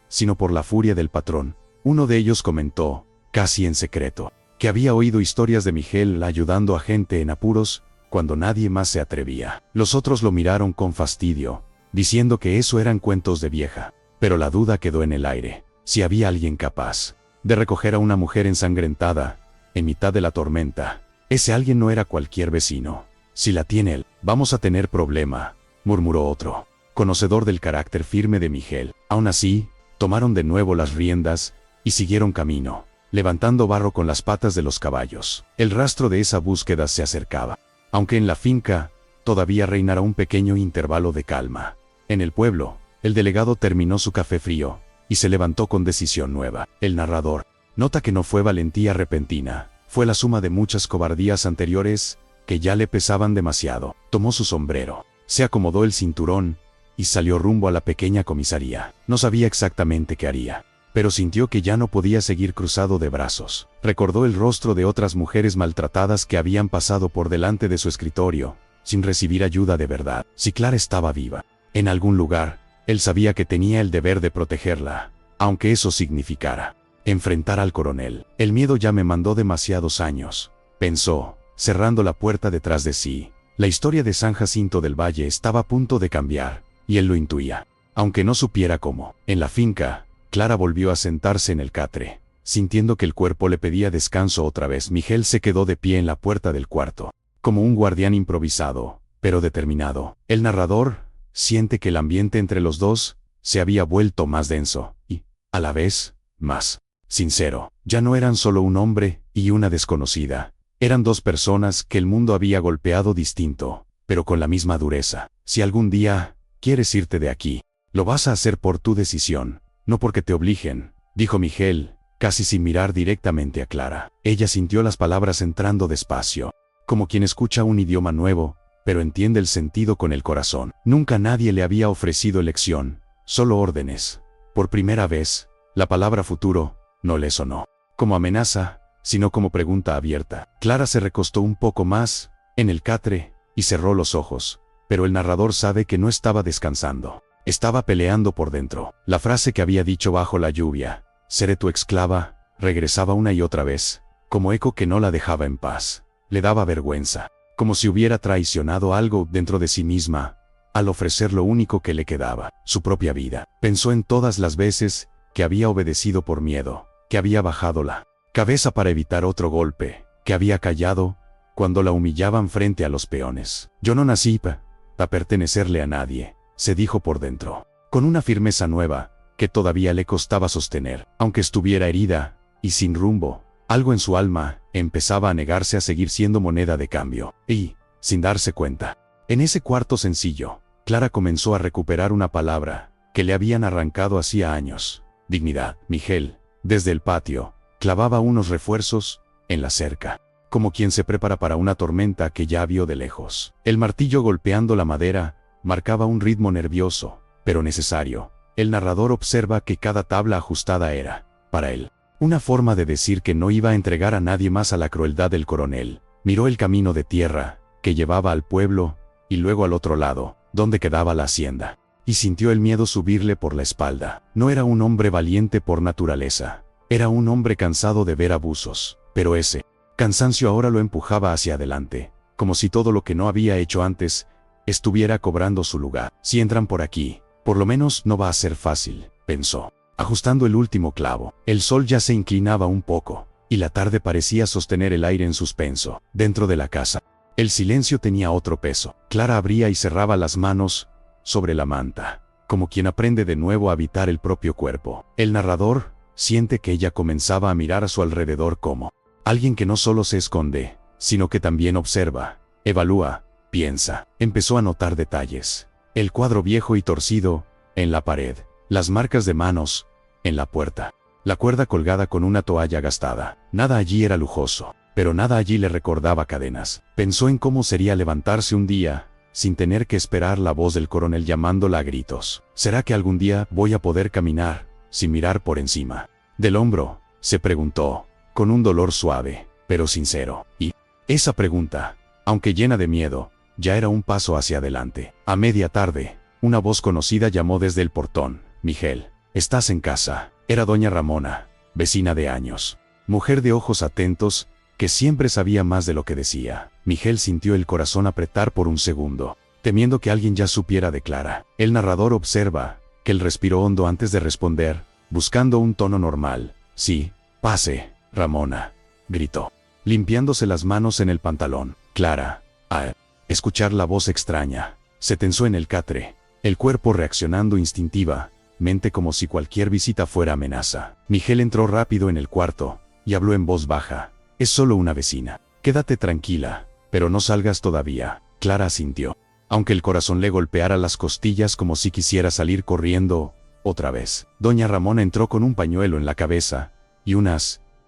sino por la furia del patrón. Uno de ellos comentó, casi en secreto, que había oído historias de Miguel ayudando a gente en apuros cuando nadie más se atrevía. Los otros lo miraron con fastidio, diciendo que eso eran cuentos de vieja, pero la duda quedó en el aire. Si había alguien capaz de recoger a una mujer ensangrentada en mitad de la tormenta, ese alguien no era cualquier vecino. Si la tiene él, vamos a tener problema, murmuró otro, conocedor del carácter firme de Miguel. Aún así, tomaron de nuevo las riendas y siguieron camino, levantando barro con las patas de los caballos. El rastro de esa búsqueda se acercaba, aunque en la finca todavía reinara un pequeño intervalo de calma. En el pueblo, el delegado terminó su café frío y se levantó con decisión nueva. El narrador nota que no fue valentía repentina, fue la suma de muchas cobardías anteriores que ya le pesaban demasiado. Tomó su sombrero, se acomodó el cinturón y salió rumbo a la pequeña comisaría. No sabía exactamente qué haría, pero sintió que ya no podía seguir cruzado de brazos. Recordó el rostro de otras mujeres maltratadas que habían pasado por delante de su escritorio, sin recibir ayuda de verdad. Si Clara estaba viva, en algún lugar, él sabía que tenía el deber de protegerla, aunque eso significara enfrentar al coronel. El miedo ya me mandó demasiados años, pensó, cerrando la puerta detrás de sí. La historia de San Jacinto del Valle estaba a punto de cambiar, y él lo intuía, aunque no supiera cómo. En la finca, Clara volvió a sentarse en el catre, sintiendo que el cuerpo le pedía descanso otra vez. Miguel se quedó de pie en la puerta del cuarto, como un guardián improvisado, pero determinado. El narrador siente que el ambiente entre los dos se había vuelto más denso, y, a la vez, más sincero. Ya no eran solo un hombre y una desconocida, eran dos personas que el mundo había golpeado distinto, pero con la misma dureza. Si algún día quieres irte de aquí, lo vas a hacer por tu decisión, no porque te obliguen, dijo Miguel, casi sin mirar directamente a Clara. Ella sintió las palabras entrando despacio, como quien escucha un idioma nuevo, pero entiende el sentido con el corazón. Nunca nadie le había ofrecido elección, solo órdenes. Por primera vez, la palabra futuro no le sonó como amenaza, sino como pregunta abierta. Clara se recostó un poco más en el catre y cerró los ojos, pero el narrador sabe que no estaba descansando. Estaba peleando por dentro. La frase que había dicho bajo la lluvia, seré tu esclava, regresaba una y otra vez, como eco que no la dejaba en paz. Le daba vergüenza, como si hubiera traicionado algo dentro de sí misma, al ofrecer lo único que le quedaba, su propia vida. Pensó en todas las veces que había obedecido por miedo, que había bajado la cabeza para evitar otro golpe, que había callado cuando la humillaban frente a los peones. Yo no nací para pertenecerle a nadie, se dijo por dentro, con una firmeza nueva, que todavía le costaba sostener. Aunque estuviera herida y sin rumbo, algo en su alma empezaba a negarse a seguir siendo moneda de cambio. Y, sin darse cuenta, en ese cuarto sencillo, Clara comenzó a recuperar una palabra que le habían arrancado hacía años: dignidad. Miguel, desde el patio, clavaba unos refuerzos en la cerca, como quien se prepara para una tormenta que ya vio de lejos. El martillo golpeando la madera marcaba un ritmo nervioso, pero necesario. El narrador observa que cada tabla ajustada era, para él, una forma de decir que no iba a entregar a nadie más a la crueldad del coronel. Miró el camino de tierra que llevaba al pueblo, y luego al otro lado, donde quedaba la hacienda, y sintió el miedo subirle por la espalda. No era un hombre valiente por naturaleza, era un hombre cansado de ver abusos, pero ese cansancio ahora lo empujaba hacia adelante, como si todo lo que no había hecho antes estuviera cobrando su lugar. Si entran por aquí, por lo menos no va a ser fácil, pensó, ajustando el último clavo. El sol ya se inclinaba un poco, y la tarde parecía sostener el aire en suspenso. Dentro de la casa, el silencio tenía otro peso. Clara abría y cerraba las manos sobre la manta, como quien aprende de nuevo a habitar el propio cuerpo. El narrador siente que ella comenzaba a mirar a su alrededor como alguien que no solo se esconde, sino que también observa, evalúa, piensa. Empezó a notar detalles: el cuadro viejo y torcido en la pared, las marcas de manos en la puerta, la cuerda colgada con una toalla gastada. Nada allí era lujoso, pero nada allí le recordaba cadenas. Pensó en cómo sería levantarse un día sin tener que esperar la voz del coronel llamándola a gritos. ¿Será que algún día voy a poder caminar sin mirar por encima del hombro?, se preguntó, con un dolor suave, pero sincero. Y esa pregunta, aunque llena de miedo, ya era un paso hacia adelante. A media tarde, una voz conocida llamó desde el portón: Miguel, ¿estás en casa? Era doña Ramona, vecina de años, mujer de ojos atentos, que siempre sabía más de lo que decía. Miguel sintió el corazón apretar por un segundo, temiendo que alguien ya supiera de Clara. El narrador observa que él respiró hondo antes de responder, buscando un tono normal. Sí, pase, Ramona, gritó, limpiándose las manos en el pantalón. Clara, al escuchar la voz extraña, se tensó en el catre, el cuerpo reaccionando instintivamente como si cualquier visita fuera amenaza. Miguel entró rápido en el cuarto y habló en voz baja: es solo una vecina. Quédate tranquila, pero no salgas todavía. Clara asintió, aunque el corazón le golpeara las costillas como si quisiera salir corriendo otra vez. Doña Ramona entró con un pañuelo en la cabeza y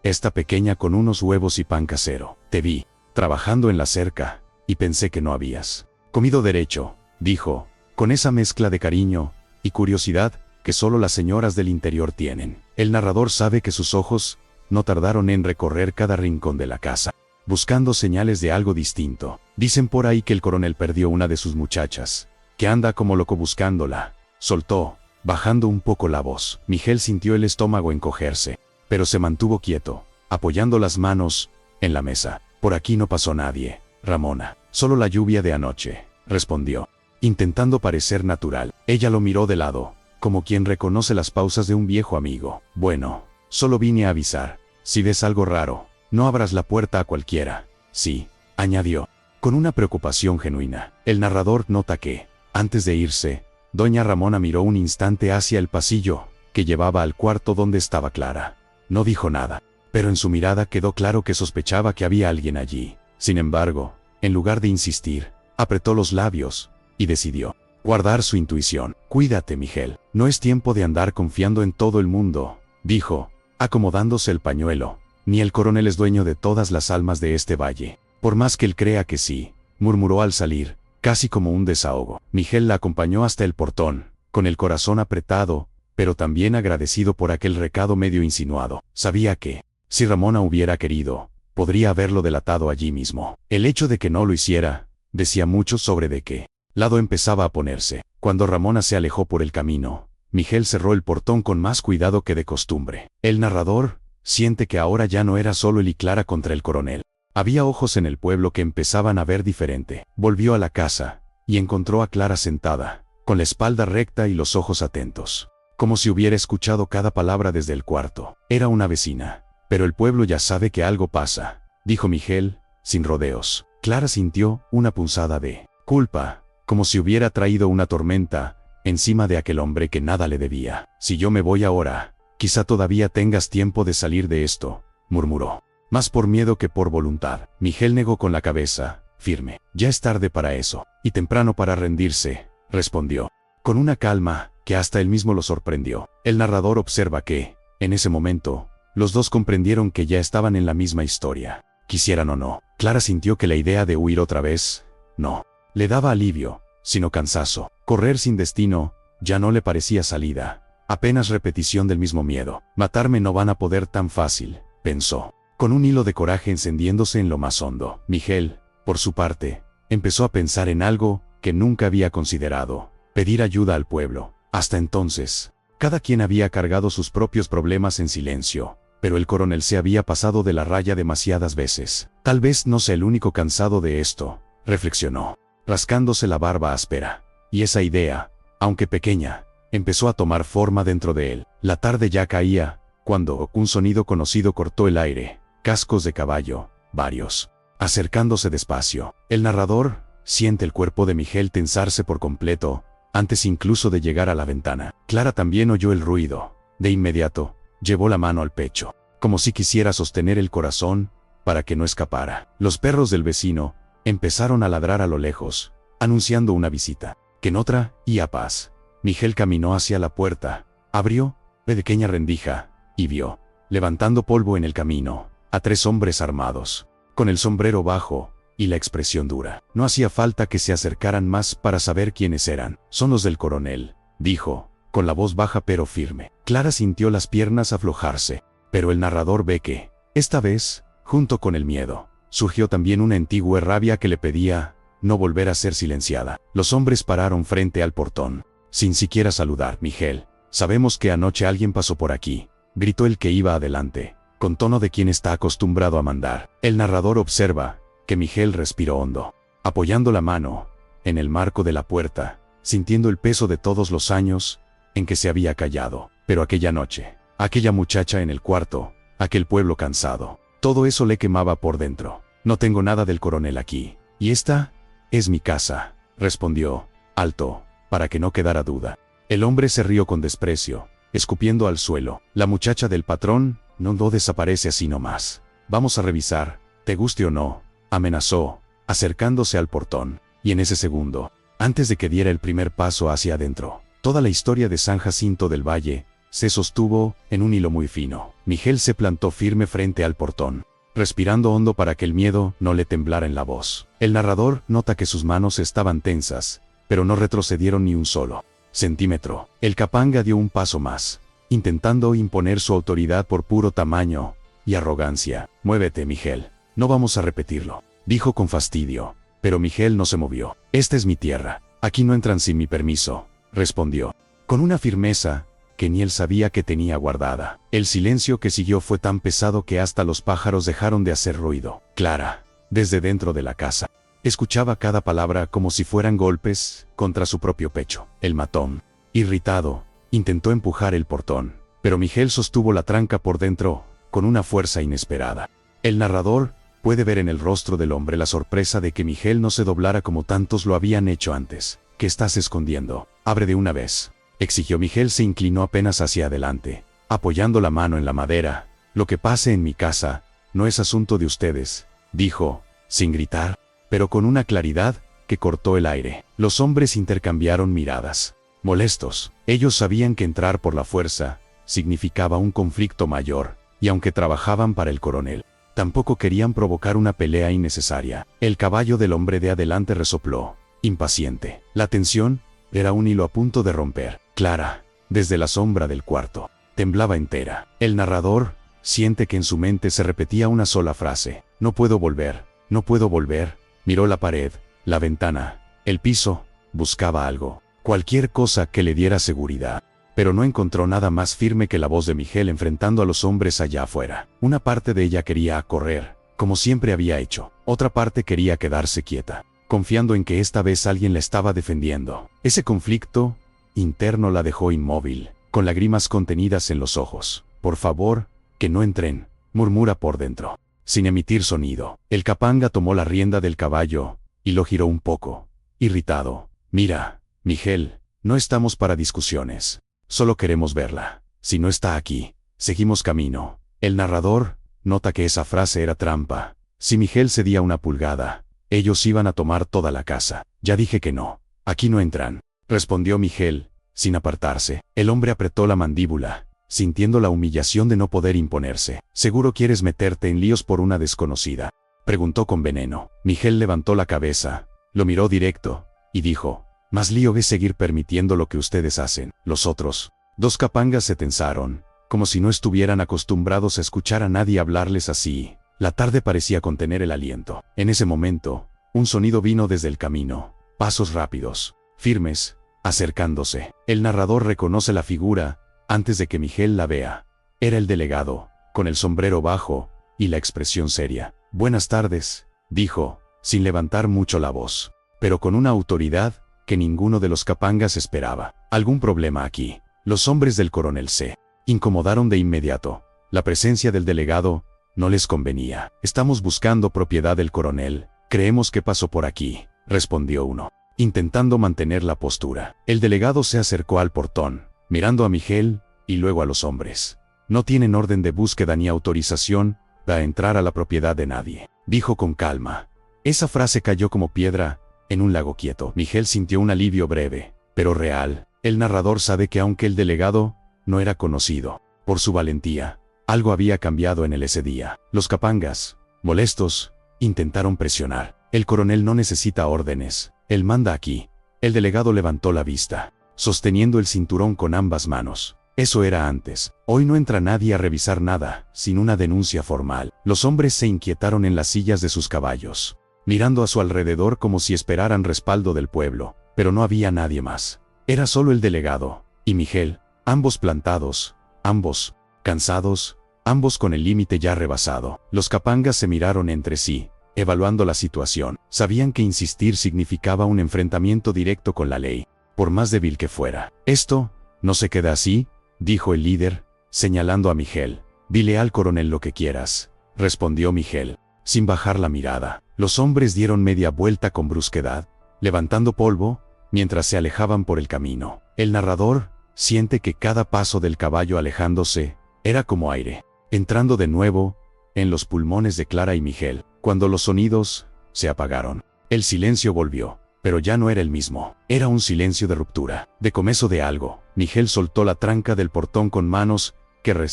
esta pequeña con unos huevos y pan casero. Te vi trabajando en la cerca y pensé que no habías comido derecho, dijo, con esa mezcla de cariño y curiosidad que solo las señoras del interior tienen. El narrador sabe que sus ojos no tardaron en recorrer cada rincón de la casa, buscando señales de algo distinto. Dicen por ahí que el coronel perdió una de sus muchachas, que anda como loco buscándola, soltó, bajando un poco la voz. Miguel sintió el estómago encogerse, pero se mantuvo quieto, apoyando las manos en la mesa. Por aquí no pasó nadie, Ramona, solo la lluvia de anoche, respondió, intentando parecer natural. Ella lo miró de lado, como quien reconoce las pausas de un viejo amigo. Bueno, solo vine a avisar. Si ves algo raro, no abras la puerta a cualquiera. Sí, añadió, con una preocupación genuina. El narrador nota que, antes de irse, doña Ramona miró un instante hacia el pasillo que llevaba al cuarto donde estaba Clara. No dijo nada, pero en su mirada quedó claro que sospechaba que había alguien allí. Sin embargo, en lugar de insistir, apretó los labios y decidió guardar su intuición. Cuídate, Miguel, no es tiempo de andar confiando en todo el mundo, dijo, acomodándose el pañuelo. Ni el coronel es dueño de todas las almas de este valle, por más que él crea que sí, murmuró al salir, casi como un desahogo. Miguel la acompañó hasta el portón, con el corazón apretado, pero también agradecido por aquel recado medio insinuado. Sabía que, si Ramona hubiera querido, podría haberlo delatado allí mismo. El hecho de que no lo hiciera, decía mucho sobre de qué lado empezaba a ponerse. Cuando Ramona se alejó por el camino, Miguel cerró el portón con más cuidado que de costumbre. El narrador siente que ahora ya no era solo él y Clara contra el coronel. Había ojos en el pueblo que empezaban a ver diferente. Volvió a la casa y encontró a Clara sentada, con la espalda recta y los ojos atentos, como si hubiera escuchado cada palabra desde el cuarto. Era una vecina. Pero el pueblo ya sabe que algo pasa, dijo Miguel, sin rodeos. Clara sintió una punzada de culpa, como si hubiera traído una tormenta encima de aquel hombre que nada le debía. Si yo me voy ahora, quizá todavía tengas tiempo de salir de esto, murmuró. Más por miedo que por voluntad. Miguel negó con la cabeza, firme. Ya es tarde para eso, y temprano para rendirse, respondió, con una calma que hasta él mismo lo sorprendió. El narrador observa que, en ese momento, los dos comprendieron que ya estaban en la misma historia. Quisieran o no, Clara sintió que la idea de huir otra vez, no le daba alivio, sino cansancio. Correr sin destino ya no le parecía salida, apenas repetición del mismo miedo. Matarme no van a poder tan fácil, pensó, con un hilo de coraje encendiéndose en lo más hondo. Miguel, por su parte, empezó a pensar en algo que nunca había considerado: pedir ayuda al pueblo. Hasta entonces, cada quien había cargado sus propios problemas en silencio, pero el coronel se había pasado de la raya demasiadas veces. Tal vez no sea el único cansado de esto, reflexionó, rascándose la barba áspera. Y esa idea, aunque pequeña, empezó a tomar forma dentro de él. La tarde ya caía, cuando un sonido conocido cortó el aire. Cascos de caballo, varios, acercándose despacio. El narrador siente el cuerpo de Miguel tensarse por completo, antes incluso de llegar a la ventana. Clara también oyó el ruido. De inmediato, llevó la mano al pecho, como si quisiera sostener el corazón para que no escapara. Los perros del vecino empezaron a ladrar a lo lejos, anunciando una visita. Que en otra, y a paz. Miguel caminó hacia la puerta, abrió la pequeña rendija, y vio, levantando polvo en el camino, a 3 hombres armados, con el sombrero bajo y la expresión dura. No hacía falta que se acercaran más para saber quiénes eran. Son los del coronel, dijo, con la voz baja pero firme. Clara sintió las piernas aflojarse, pero el narrador ve que, esta vez, junto con el miedo, surgió también una antigua rabia que le pedía no volver a ser silenciada. Los hombres pararon frente al portón, sin siquiera saludar. Miguel, sabemos que anoche alguien pasó por aquí, gritó el que iba adelante, con tono de quien está acostumbrado a mandar. El narrador observa que Miguel respiró hondo, apoyando la mano en el marco de la puerta, sintiendo el peso de todos los años en que se había callado. Pero aquella noche, aquella muchacha en el cuarto, aquel pueblo cansado, todo eso le quemaba por dentro. No tengo nada del coronel aquí, y esta es mi casa, respondió, alto, para que no quedara duda. El hombre se rió con desprecio, escupiendo al suelo. La muchacha del patrón no desaparece así nomás. Vamos a revisar, te guste o no, amenazó, acercándose al portón. Y en ese segundo, antes de que diera el primer paso hacia adentro, toda la historia de San Jacinto del Valle se sostuvo en un hilo muy fino. Miguel se plantó firme frente al portón, respirando hondo para que el miedo no le temblara en la voz. El narrador nota que sus manos estaban tensas, pero no retrocedieron ni un solo centímetro. El capanga dio un paso más, intentando imponer su autoridad por puro tamaño y arrogancia. Muévete, Miguel, no vamos a repetirlo, dijo con fastidio. Pero Miguel no se movió. Esta es mi tierra, aquí no entran sin mi permiso, respondió, con una firmeza que ni él sabía que tenía guardada. El silencio que siguió fue tan pesado que hasta los pájaros dejaron de hacer ruido. Clara, desde dentro de la casa, escuchaba cada palabra como si fueran golpes contra su propio pecho. El matón, irritado, intentó empujar el portón, pero Miguel sostuvo la tranca por dentro con una fuerza inesperada. El narrador puede ver en el rostro del hombre la sorpresa de que Miguel no se doblara como tantos lo habían hecho antes. ¿Qué estás escondiendo? Abre de una vez, exigió. Miguel se inclinó apenas hacia adelante, apoyando la mano en la madera. Lo que pase en mi casa no es asunto de ustedes, dijo, sin gritar, pero con una claridad que cortó el aire. Los hombres intercambiaron miradas, molestos. Ellos sabían que entrar por la fuerza significaba un conflicto mayor, y aunque trabajaban para el coronel, tampoco querían provocar una pelea innecesaria. El caballo del hombre de adelante resopló, impaciente. La tensión era un hilo a punto de romper. Clara, desde la sombra del cuarto, temblaba entera. El narrador siente que en su mente se repetía una sola frase: no puedo volver, no puedo volver. Miró la pared, la ventana, el piso, buscaba algo, cualquier cosa que le diera seguridad. Pero no encontró nada más firme que la voz de Miguel enfrentando a los hombres allá afuera. Una parte de ella quería correr, como siempre había hecho. Otra parte quería quedarse quieta, confiando en que esta vez alguien la estaba defendiendo. Ese conflicto interno la dejó inmóvil, con lágrimas contenidas en los ojos. «Por favor, que no entren», murmura por dentro, sin emitir sonido. El capanga tomó la rienda del caballo y lo giró un poco, irritado. «Mira, Miguel, no estamos para discusiones. Solo queremos verla. Si no está aquí, seguimos camino». El narrador nota que esa frase era trampa. Si Miguel cedía una pulgada, ellos iban a tomar toda la casa. «Ya dije que no. Aquí no entran», respondió Miguel, sin apartarse. El hombre apretó la mandíbula, sintiendo la humillación de no poder imponerse. «¿Seguro quieres meterte en líos por una desconocida?», preguntó con veneno. Miguel levantó la cabeza, lo miró directo, y dijo: «Más lío es seguir permitiendo lo que ustedes hacen». Los otros dos capangas se tensaron, como si no estuvieran acostumbrados a escuchar a nadie hablarles así. La tarde parecía contener el aliento. En ese momento, un sonido vino desde el camino. Pasos rápidos, firmes, acercándose. El narrador reconoce la figura antes de que Miguel la vea. Era el delegado, con el sombrero bajo y la expresión seria. «Buenas tardes», dijo, sin levantar mucho la voz, pero con una autoridad que ninguno de los capangas esperaba. «¿Algún problema aquí?». Los hombres del coronel se incomodaron de inmediato. La presencia del delegado no les convenía. «Estamos buscando propiedad del coronel. Creemos que pasó por aquí», respondió uno, intentando mantener la postura. El delegado se acercó al portón, mirando a Miguel y luego a los hombres. «No tienen orden de búsqueda ni autorización para entrar a la propiedad de nadie», dijo con calma. Esa frase cayó como piedra en un lago quieto. Miguel sintió un alivio breve, pero real. El narrador sabe que aunque el delegado no era conocido por su valentía, algo había cambiado en él ese día. Los capangas, molestos, intentaron presionar. «El coronel no necesita órdenes. Él manda aquí». El delegado levantó la vista, sosteniendo el cinturón con ambas manos. Eso era antes. Hoy no entra nadie a revisar nada, sin una denuncia formal. Los hombres se inquietaron en las sillas de sus caballos, mirando a su alrededor como si esperaran respaldo del pueblo, pero no había nadie más. Era solo el delegado y Miguel, ambos plantados, ambos cansados, ambos con el límite ya rebasado. Los capangas se miraron entre sí, evaluando la situación. Sabían que insistir significaba un enfrentamiento directo con la ley, por más débil que fuera. «Esto no se queda así», dijo el líder, señalando a Miguel. «Dile al coronel lo que quieras», respondió Miguel, sin bajar la mirada. Los hombres dieron media vuelta con brusquedad, levantando polvo, mientras se alejaban por el camino. El narrador siente que cada paso del caballo alejándose era como aire, entrando de nuevo en los pulmones de Clara y Miguel. Cuando los sonidos se apagaron, el silencio volvió, pero ya no era el mismo. Era un silencio de ruptura, de comienzo de algo. Miguel soltó la tranca del portón con manos que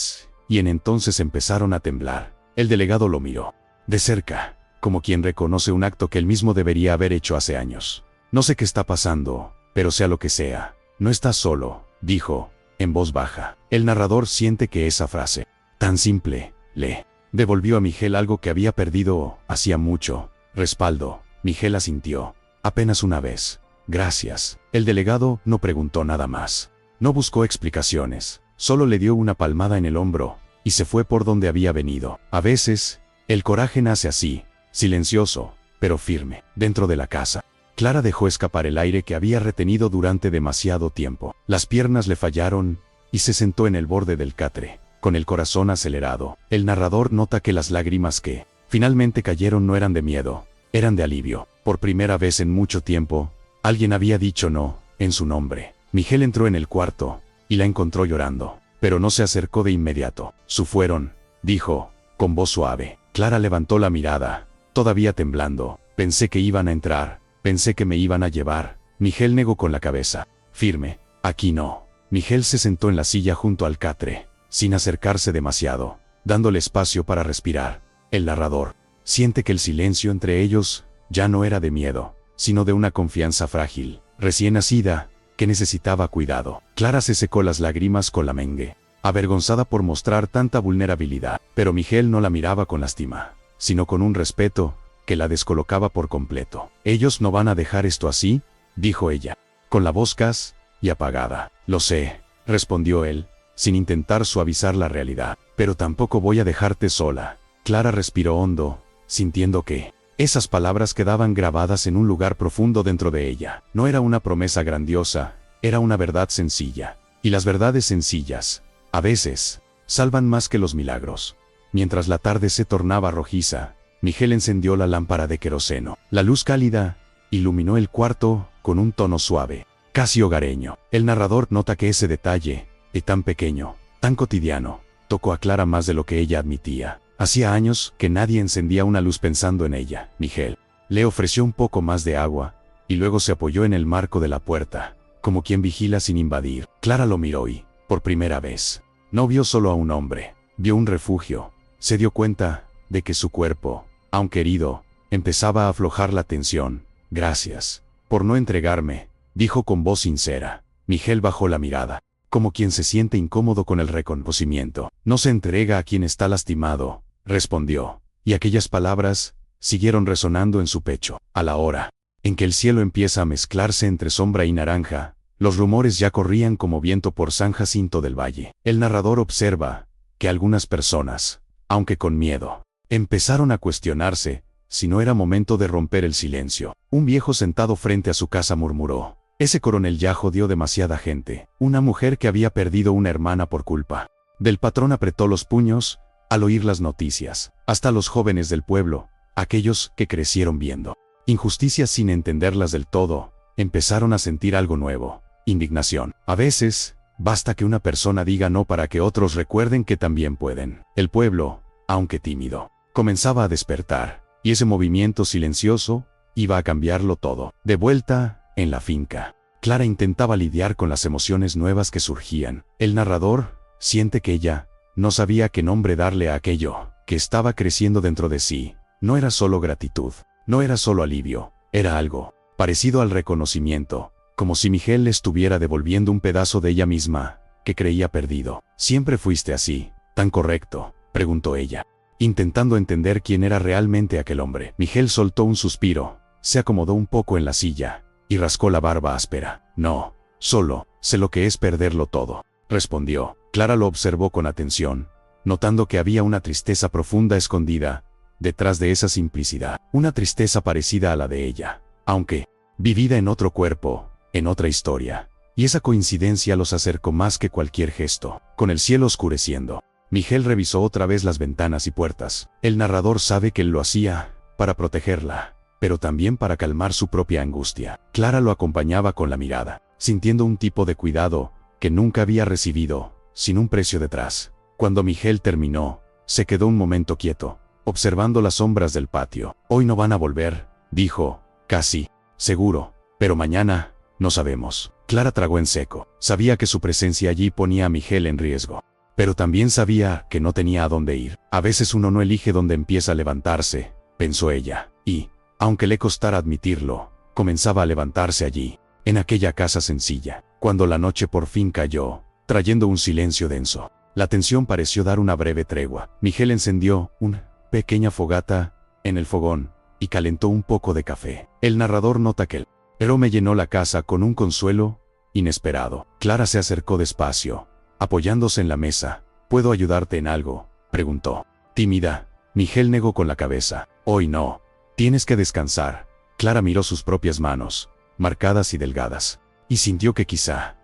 y entonces empezaron a temblar. El delegado lo miró de cerca, como quien reconoce un acto que él mismo debería haber hecho hace años. «No sé qué está pasando, pero sea lo que sea, no estás solo», dijo, en voz baja. El narrador siente que esa frase, tan simple, le devolvió a Miguel algo que había perdido hacía mucho: respaldo. Miguel asintió, apenas una vez. «Gracias». El delegado no preguntó nada más. No buscó explicaciones, solo le dio una palmada en el hombro, y se fue por donde había venido. A veces, el coraje nace así, silencioso, pero firme. Dentro de la casa, Clara dejó escapar el aire que había retenido durante demasiado tiempo. Las piernas le fallaron, y se sentó en el borde del catre, con el corazón acelerado. El narrador nota que las lágrimas que finalmente cayeron no eran de miedo, eran de alivio. Por primera vez en mucho tiempo, alguien había dicho no en su nombre. Miguel entró en el cuarto, y la encontró llorando, pero no se acercó de inmediato. «Fueron», dijo, con voz suave. Clara levantó la mirada, todavía temblando. «Pensé que iban a entrar. Pensé que me iban a llevar». Miguel negó con la cabeza, firme. «Aquí no». Miguel se sentó en la silla junto al catre, sin acercarse demasiado, dándole espacio para respirar. El narrador siente que el silencio entre ellos ya no era de miedo, sino de una confianza frágil, recién nacida, que necesitaba cuidado. Clara se secó las lágrimas con la mengue, avergonzada por mostrar tanta vulnerabilidad, pero Miguel no la miraba con lástima, sino con un respeto que la descolocaba por completo. «¿Ellos no van a dejar esto así?», dijo ella, con la voz casi apagada. Lo sé, respondió él, sin intentar suavizar la realidad. Pero tampoco voy a dejarte sola. Clara respiró hondo, sintiendo que esas palabras quedaban grabadas en un lugar profundo dentro de ella. No era una promesa grandiosa, era una verdad sencilla. Y las verdades sencillas, a veces, salvan más que los milagros. Mientras la tarde se tornaba rojiza, Miguel encendió la lámpara de queroseno. La luz cálida iluminó el cuarto con un tono suave, casi hogareño. El narrador nota que ese detalle, tan pequeño, tan cotidiano, tocó a Clara más de lo que ella admitía. Hacía años que nadie encendía una luz pensando en ella. Miguel le ofreció un poco más de agua, y luego se apoyó en el marco de la puerta, como quien vigila sin invadir. Clara lo miró y, por primera vez, no vio solo a un hombre, vio un refugio. Se dio cuenta de que su cuerpo, aunque herido, empezaba a aflojar la tensión. Gracias por no entregarme, dijo con voz sincera. Miguel bajó la mirada, como quien se siente incómodo con el reconocimiento. No se entrega a quien está lastimado, respondió, y aquellas palabras siguieron resonando en su pecho. A la hora en que el cielo empieza a mezclarse entre sombra y naranja, los rumores ya corrían como viento por San Jacinto del Valle. El narrador observa que algunas personas, aunque con miedo, empezaron a cuestionarse si no era momento de romper el silencio. Un viejo sentado frente a su casa murmuró: ese coronel ya jodió demasiada gente. Una mujer que había perdido una hermana por culpa del patrón apretó los puños al oír las noticias. Hasta los jóvenes del pueblo, aquellos que crecieron viendo injusticias sin entenderlas del todo, empezaron a sentir algo nuevo: indignación. A veces, basta que una persona diga no para que otros recuerden que también pueden. El pueblo, aunque tímido, comenzaba a despertar, y ese movimiento silencioso iba a cambiarlo todo. De vuelta en la finca, Clara intentaba lidiar con las emociones nuevas que surgían. El narrador siente que ella no sabía qué nombre darle a aquello que estaba creciendo dentro de sí. No era solo gratitud, no era solo alivio, era algo parecido al reconocimiento, como si Miguel le estuviera devolviendo un pedazo de ella misma, que creía perdido. ¿Siempre fuiste así, tan correcto?, preguntó ella, intentando entender quién era realmente aquel hombre. Miguel soltó un suspiro, se acomodó un poco en la silla, y rascó la barba áspera. No, solo sé lo que es perderlo todo, respondió. Clara lo observó con atención, notando que había una tristeza profunda escondida detrás de esa simplicidad. Una tristeza parecida a la de ella, aunque vivida en otro cuerpo, en otra historia. Y esa coincidencia los acercó más que cualquier gesto. Con el cielo oscureciendo, Miguel revisó otra vez las ventanas y puertas. El narrador sabe que él lo hacía para protegerla, pero también para calmar su propia angustia. Clara lo acompañaba con la mirada, sintiendo un tipo de cuidado que nunca había recibido, sin un precio detrás. Cuando Miguel terminó, se quedó un momento quieto, observando las sombras del patio. Hoy no van a volver, dijo, casi seguro, pero mañana, no sabemos. Clara tragó en seco. Sabía que su presencia allí ponía a Miguel en riesgo, pero también sabía que no tenía a dónde ir. A veces uno no elige dónde empieza a levantarse, pensó ella, y, aunque le costara admitirlo, comenzaba a levantarse allí, en aquella casa sencilla. Cuando la noche por fin cayó, trayendo un silencio denso, la tensión pareció dar una breve tregua. Miguel encendió una pequeña fogata en el fogón y calentó un poco de café. El narrador nota que el aroma llenó la casa con un consuelo inesperado. Clara se acercó despacio, apoyándose en la mesa. ¿Puedo ayudarte en algo?, preguntó. Tímida, Miguel negó con la cabeza. Hoy no. Tienes que descansar. Clara miró sus propias manos, marcadas y delgadas, y sintió que quizá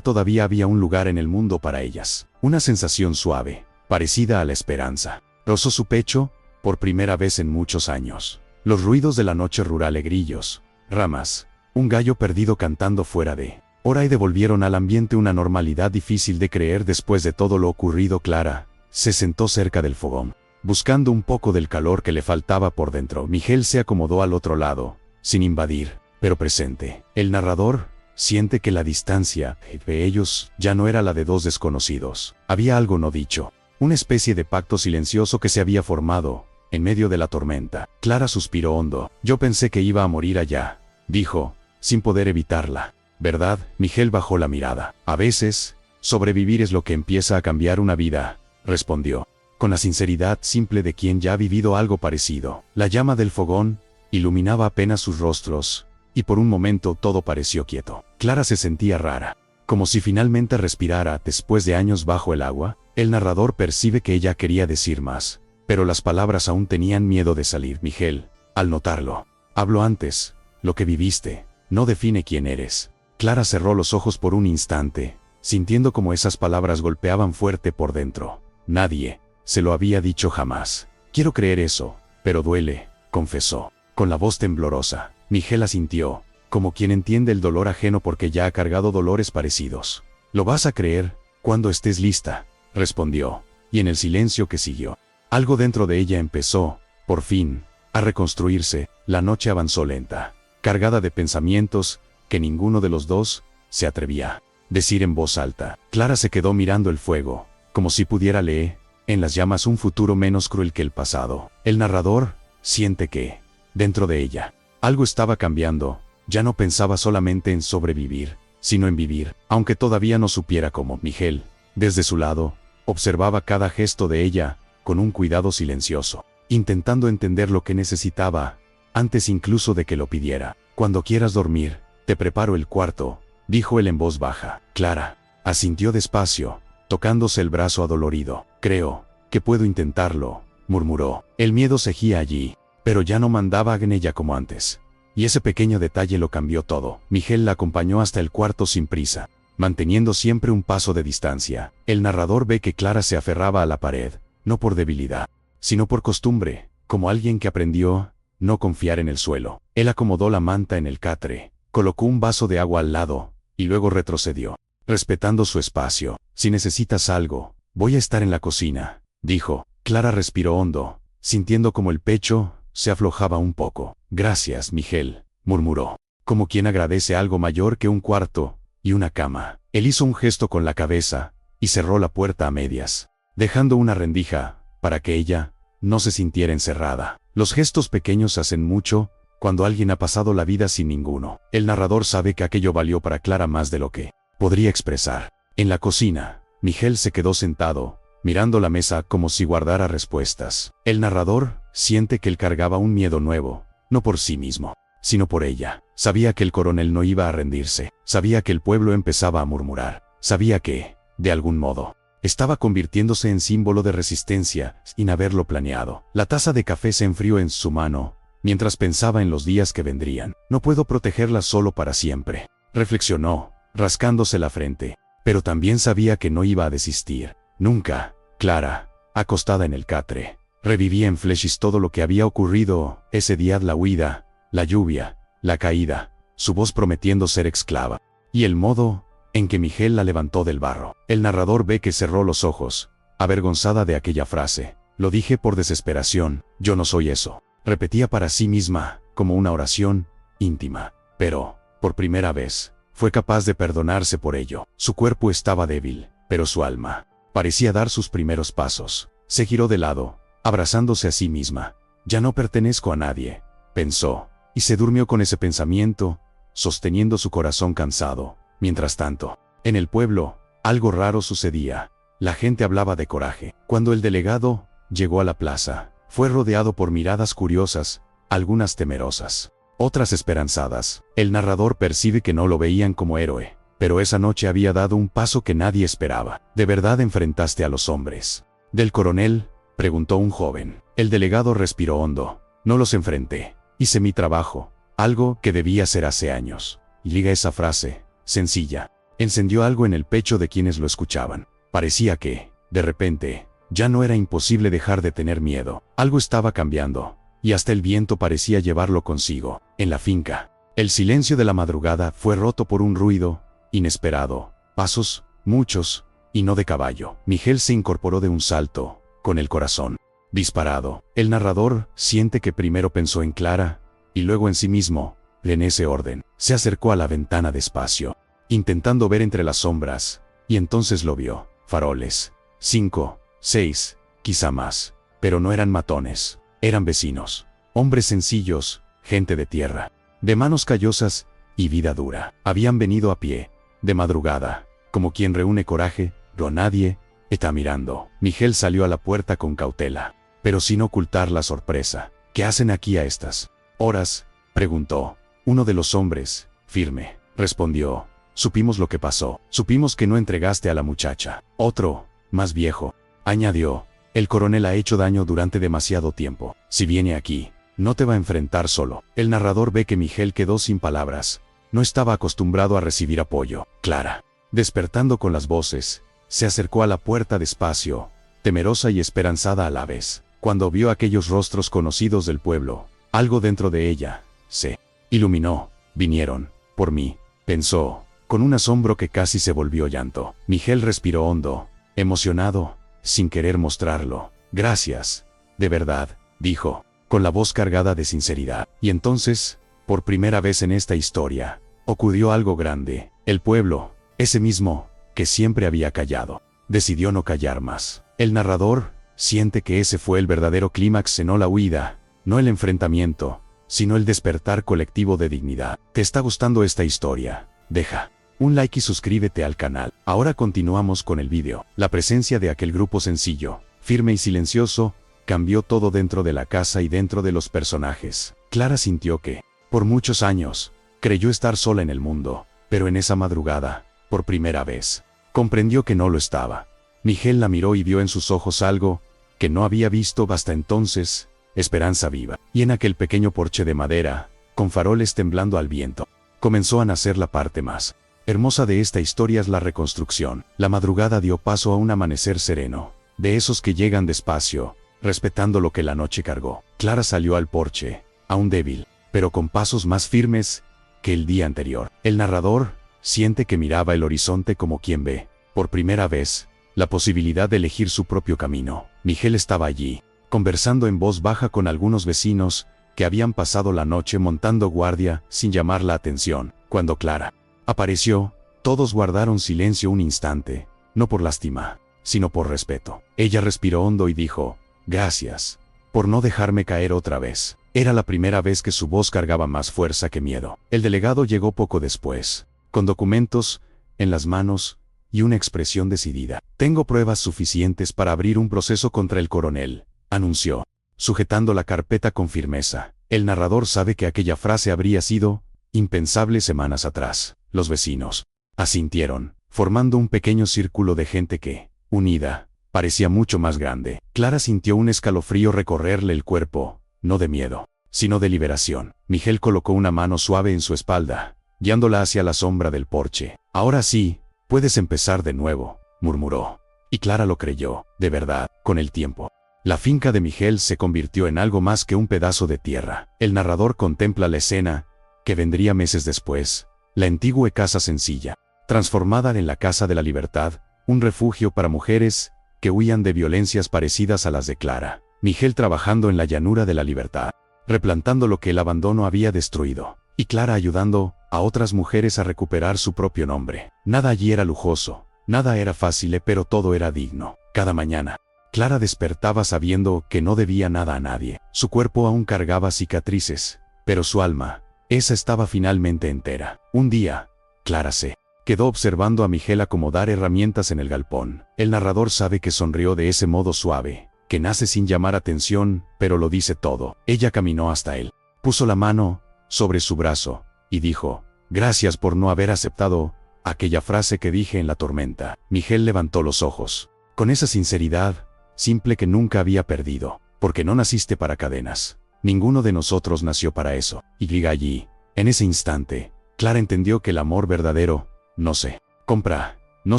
todavía había un lugar en el mundo para ellas. Una sensación suave, parecida a la esperanza, rozó su pecho, por primera vez en muchos años. Los ruidos de la noche rural, grillos, ramas, un gallo perdido cantando fuera de hora y devolvieron al ambiente una normalidad difícil de creer después de todo lo ocurrido. Clara se sentó cerca del fogón, buscando un poco del calor que le faltaba por dentro. Miguel se acomodó al otro lado, sin invadir, pero presente. El narrador siente que la distancia entre ellos ya no era la de dos desconocidos. Había algo no dicho, una especie de pacto silencioso que se había formado en medio de la tormenta. Clara suspiró hondo. Yo pensé que iba a morir allá, dijo, sin poder evitarla. ¿Verdad? Miguel bajó la mirada. A veces, sobrevivir es lo que empieza a cambiar una vida, respondió, con la sinceridad simple de quien ya ha vivido algo parecido. La llama del fogón iluminaba apenas sus rostros, y por un momento todo pareció quieto. Clara se sentía rara, como si finalmente respirara después de años bajo el agua. El narrador percibe que ella quería decir más, pero las palabras aún tenían miedo de salir. Miguel, al notarlo, habló antes. Lo que viviste no define quién eres. Clara cerró los ojos por un instante, sintiendo como esas palabras golpeaban fuerte por dentro. Nadie se lo había dicho jamás. Quiero creer eso, pero duele, confesó, con la voz temblorosa. Miguel asintió, como quien entiende el dolor ajeno porque ya ha cargado dolores parecidos. Lo vas a creer cuando estés lista, respondió, y en el silencio que siguió, algo dentro de ella empezó, por fin, a reconstruirse. La noche avanzó lenta, cargada de pensamientos que ninguno de los dos se atrevía a decir en voz alta. Clara se quedó mirando el fuego, como si pudiera leer en las llamas un futuro menos cruel que el pasado. El narrador siente que, dentro de ella, algo estaba cambiando. Ya no pensaba solamente en sobrevivir, sino en vivir, aunque todavía no supiera cómo. Miguel, desde su lado, observaba cada gesto de ella, con un cuidado silencioso, intentando entender lo que necesitaba, antes incluso de que lo pidiera. Cuando quieras dormir, te preparo el cuarto, dijo él en voz baja. Clara asintió despacio, tocándose el brazo adolorido. Creo que puedo intentarlo, murmuró. El miedo seguía allí, pero ya no mandaba en ella como antes. Y ese pequeño detalle lo cambió todo. Miguel la acompañó hasta el cuarto sin prisa, manteniendo siempre un paso de distancia. El narrador ve que Clara se aferraba a la pared, no por debilidad, sino por costumbre, como alguien que aprendió no confiar en el suelo. Él acomodó la manta en el catre, colocó un vaso de agua al lado, y luego retrocedió, respetando su espacio. Si necesitas algo, voy a estar en la cocina, dijo. Clara respiró hondo, sintiendo como el pecho se aflojaba un poco. Gracias, Miguel, murmuró, como quien agradece algo mayor que un cuarto y una cama. Él hizo un gesto con la cabeza y cerró la puerta a medias, dejando una rendija para que ella no se sintiera encerrada. Los gestos pequeños hacen mucho cuando alguien ha pasado la vida sin ninguno. El narrador sabe que aquello valió para Clara más de lo que podría expresar. En la cocina, Miguel se quedó sentado, mirando la mesa como si guardara respuestas. El narrador siente que él cargaba un miedo nuevo, no por sí mismo, sino por ella. Sabía que el coronel no iba a rendirse, sabía que el pueblo empezaba a murmurar, sabía que, de algún modo, estaba convirtiéndose en símbolo de resistencia, sin haberlo planeado. La taza de café se enfrió en su mano, mientras pensaba en los días que vendrían. No puedo protegerla solo para siempre, reflexionó, rascándose la frente, pero también sabía que no iba a desistir. Nunca. Clara, acostada en el catre, revivía en flashs todo lo que había ocurrido ese día: la huida, la lluvia, la caída, su voz prometiendo ser esclava, y el modo en que Miguel la levantó del barro. El narrador ve que cerró los ojos, avergonzada de aquella frase. Lo dije por desesperación, yo no soy eso, repetía para sí misma, como una oración íntima. Pero, por primera vez, fue capaz de perdonarse por ello. Su cuerpo estaba débil, pero su alma parecía dar sus primeros pasos. Se giró de lado, abrazándose a sí misma. Ya no pertenezco a nadie, pensó, y se durmió con ese pensamiento, sosteniendo su corazón cansado. Mientras tanto, en el pueblo, algo raro sucedía. La gente hablaba de coraje. Cuando el delegado llegó a la plaza, fue rodeado por miradas curiosas, algunas temerosas, otras esperanzadas. El narrador percibe que no lo veían como héroe, pero esa noche había dado un paso que nadie esperaba. ¿De verdad enfrentaste a los hombres del coronel?, preguntó un joven. El delegado respiró hondo. No los enfrenté, hice mi trabajo, algo que debía hacer hace años. Y liga esa frase, sencilla, encendió algo en el pecho de quienes lo escuchaban. Parecía que, de repente, ya no era imposible dejar de tener miedo. Algo estaba cambiando, y hasta el viento parecía llevarlo consigo. En la finca, el silencio de la madrugada fue roto por un ruido inesperado. Pasos, muchos, y no de caballo. Miguel se incorporó de un salto, con el corazón disparado. El narrador siente que primero pensó en Clara, y luego en sí mismo. En ese orden, se acercó a la ventana despacio, intentando ver entre las sombras, y entonces lo vio. Faroles. 5, 6, quizá más. Pero no eran matones, eran vecinos. Hombres sencillos, gente de tierra, de manos callosas y vida dura. Habían venido a pie, de madrugada, como quien reúne coraje, pero nadie está mirando. Miguel salió a la puerta con cautela, pero sin ocultar la sorpresa. ¿Qué hacen aquí a estas horas?, preguntó, Uno de los hombres, firme, respondió. Supimos lo que pasó. Supimos que no entregaste a la muchacha. Otro, más viejo, añadió. El coronel ha hecho daño durante demasiado tiempo. Si viene aquí, no te va a enfrentar solo. El narrador ve que Miguel quedó sin palabras. No estaba acostumbrado a recibir apoyo. Clara, despertando con las voces, se acercó a la puerta despacio, temerosa y esperanzada a la vez. Cuando vio aquellos rostros conocidos del pueblo, algo dentro de ella se iluminó. Vinieron por mí, pensó, con un asombro que casi se volvió llanto. Miguel respiró hondo, emocionado, sin querer mostrarlo. Gracias, de verdad, dijo, con la voz cargada de sinceridad. Y entonces, por primera vez en esta historia, ocurrió algo grande. El pueblo, ese mismo, que siempre había callado, decidió no callar más. El narrador siente que ese fue el verdadero clímax, no la huida, no el enfrentamiento, sino el despertar colectivo de dignidad. ¿Te está gustando esta historia? Deja un like y suscríbete al canal. Ahora continuamos con el vídeo. La presencia de aquel grupo sencillo, firme y silencioso, cambió todo dentro de la casa y dentro de los personajes. Clara sintió que, por muchos años, creyó estar sola en el mundo, pero en esa madrugada, por primera vez, comprendió que no lo estaba. Miguel la miró y vio en sus ojos algo que no había visto hasta entonces, esperanza viva. Y en aquel pequeño porche de madera, con faroles temblando al viento, comenzó a nacer la parte más hermosa de esta historia, es la reconstrucción. La madrugada dio paso a un amanecer sereno, de esos que llegan despacio, respetando lo que la noche cargó. Clara salió al porche, aún débil, pero con pasos más firmes que el día anterior. El narrador siente que miraba el horizonte como quien ve, por primera vez, la posibilidad de elegir su propio camino. Miguel estaba allí, conversando en voz baja con algunos vecinos que habían pasado la noche montando guardia sin llamar la atención. Cuando Clara apareció, todos guardaron silencio un instante, no por lástima, sino por respeto. Ella respiró hondo y dijo, gracias, por no dejarme caer otra vez. Era la primera vez que su voz cargaba más fuerza que miedo. El delegado llegó poco después, con documentos en las manos y una expresión decidida. Tengo pruebas suficientes para abrir un proceso contra el coronel, anunció, sujetando la carpeta con firmeza. El narrador sabe que aquella frase habría sido impensable semanas atrás. Los vecinos asintieron, formando un pequeño círculo de gente que, unida, parecía mucho más grande. Clara sintió un escalofrío recorrerle el cuerpo, no de miedo, sino de liberación. Miguel colocó una mano suave en su espalda, guiándola hacia la sombra del porche. Ahora sí, puedes empezar de nuevo, murmuró. Y Clara lo creyó, de verdad. Con el tiempo, la finca de Miguel se convirtió en algo más que un pedazo de tierra. El narrador contempla la escena que vendría meses después. La antigua casa sencilla, transformada en la Casa de la Libertad, un refugio para mujeres que huían de violencias parecidas a las de Clara. Miguel trabajando en la llanura de la libertad, replantando lo que el abandono había destruido, y Clara ayudando a otras mujeres a recuperar su propio nombre. Nada allí era lujoso, nada era fácil, pero todo era digno. Cada mañana, Clara despertaba sabiendo que no debía nada a nadie. Su cuerpo aún cargaba cicatrices, pero su alma, esa estaba finalmente entera. Un día, Clara se quedó observando a Miguel acomodar herramientas en el galpón. El narrador sabe que sonrió de ese modo suave, que nace sin llamar atención, pero lo dice todo. Ella caminó hasta él, puso la mano sobre su brazo, y dijo, gracias por no haber aceptado aquella frase que dije en la tormenta. Miguel levantó los ojos, con esa sinceridad simple que nunca había perdido. Porque no naciste para cadenas. Ninguno de nosotros nació para eso. Y allí, en ese instante, Clara entendió que el amor verdadero no se compra, no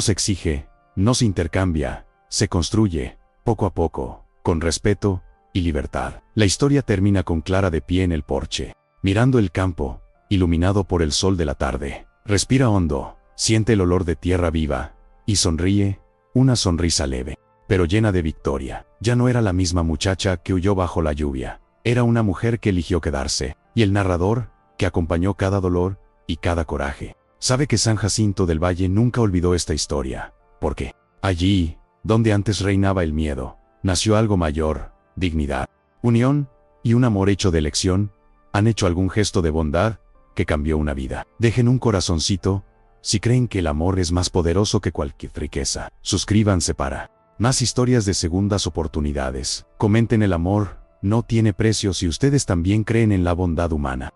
se exige, no se intercambia, se construye, poco a poco, con respeto y libertad. La historia termina con Clara de pie en el porche, mirando el campo, iluminado por el sol de la tarde. Respira hondo, siente el olor de tierra viva, y sonríe, una sonrisa leve, pero llena de victoria. Ya no era la misma muchacha que huyó bajo la lluvia. Era una mujer que eligió quedarse, y el narrador, que acompañó cada dolor y cada coraje, sabe que San Jacinto del Valle nunca olvidó esta historia, porque allí, donde antes reinaba el miedo, nació algo mayor, dignidad, unión y un amor hecho de elección. ¿Han hecho algún gesto de bondad que cambió una vida? Dejen un corazoncito si creen que el amor es más poderoso que cualquier riqueza. Suscríbanse para más historias de segundas oportunidades. Comenten: el amor no tiene precio si ustedes también creen en la bondad humana.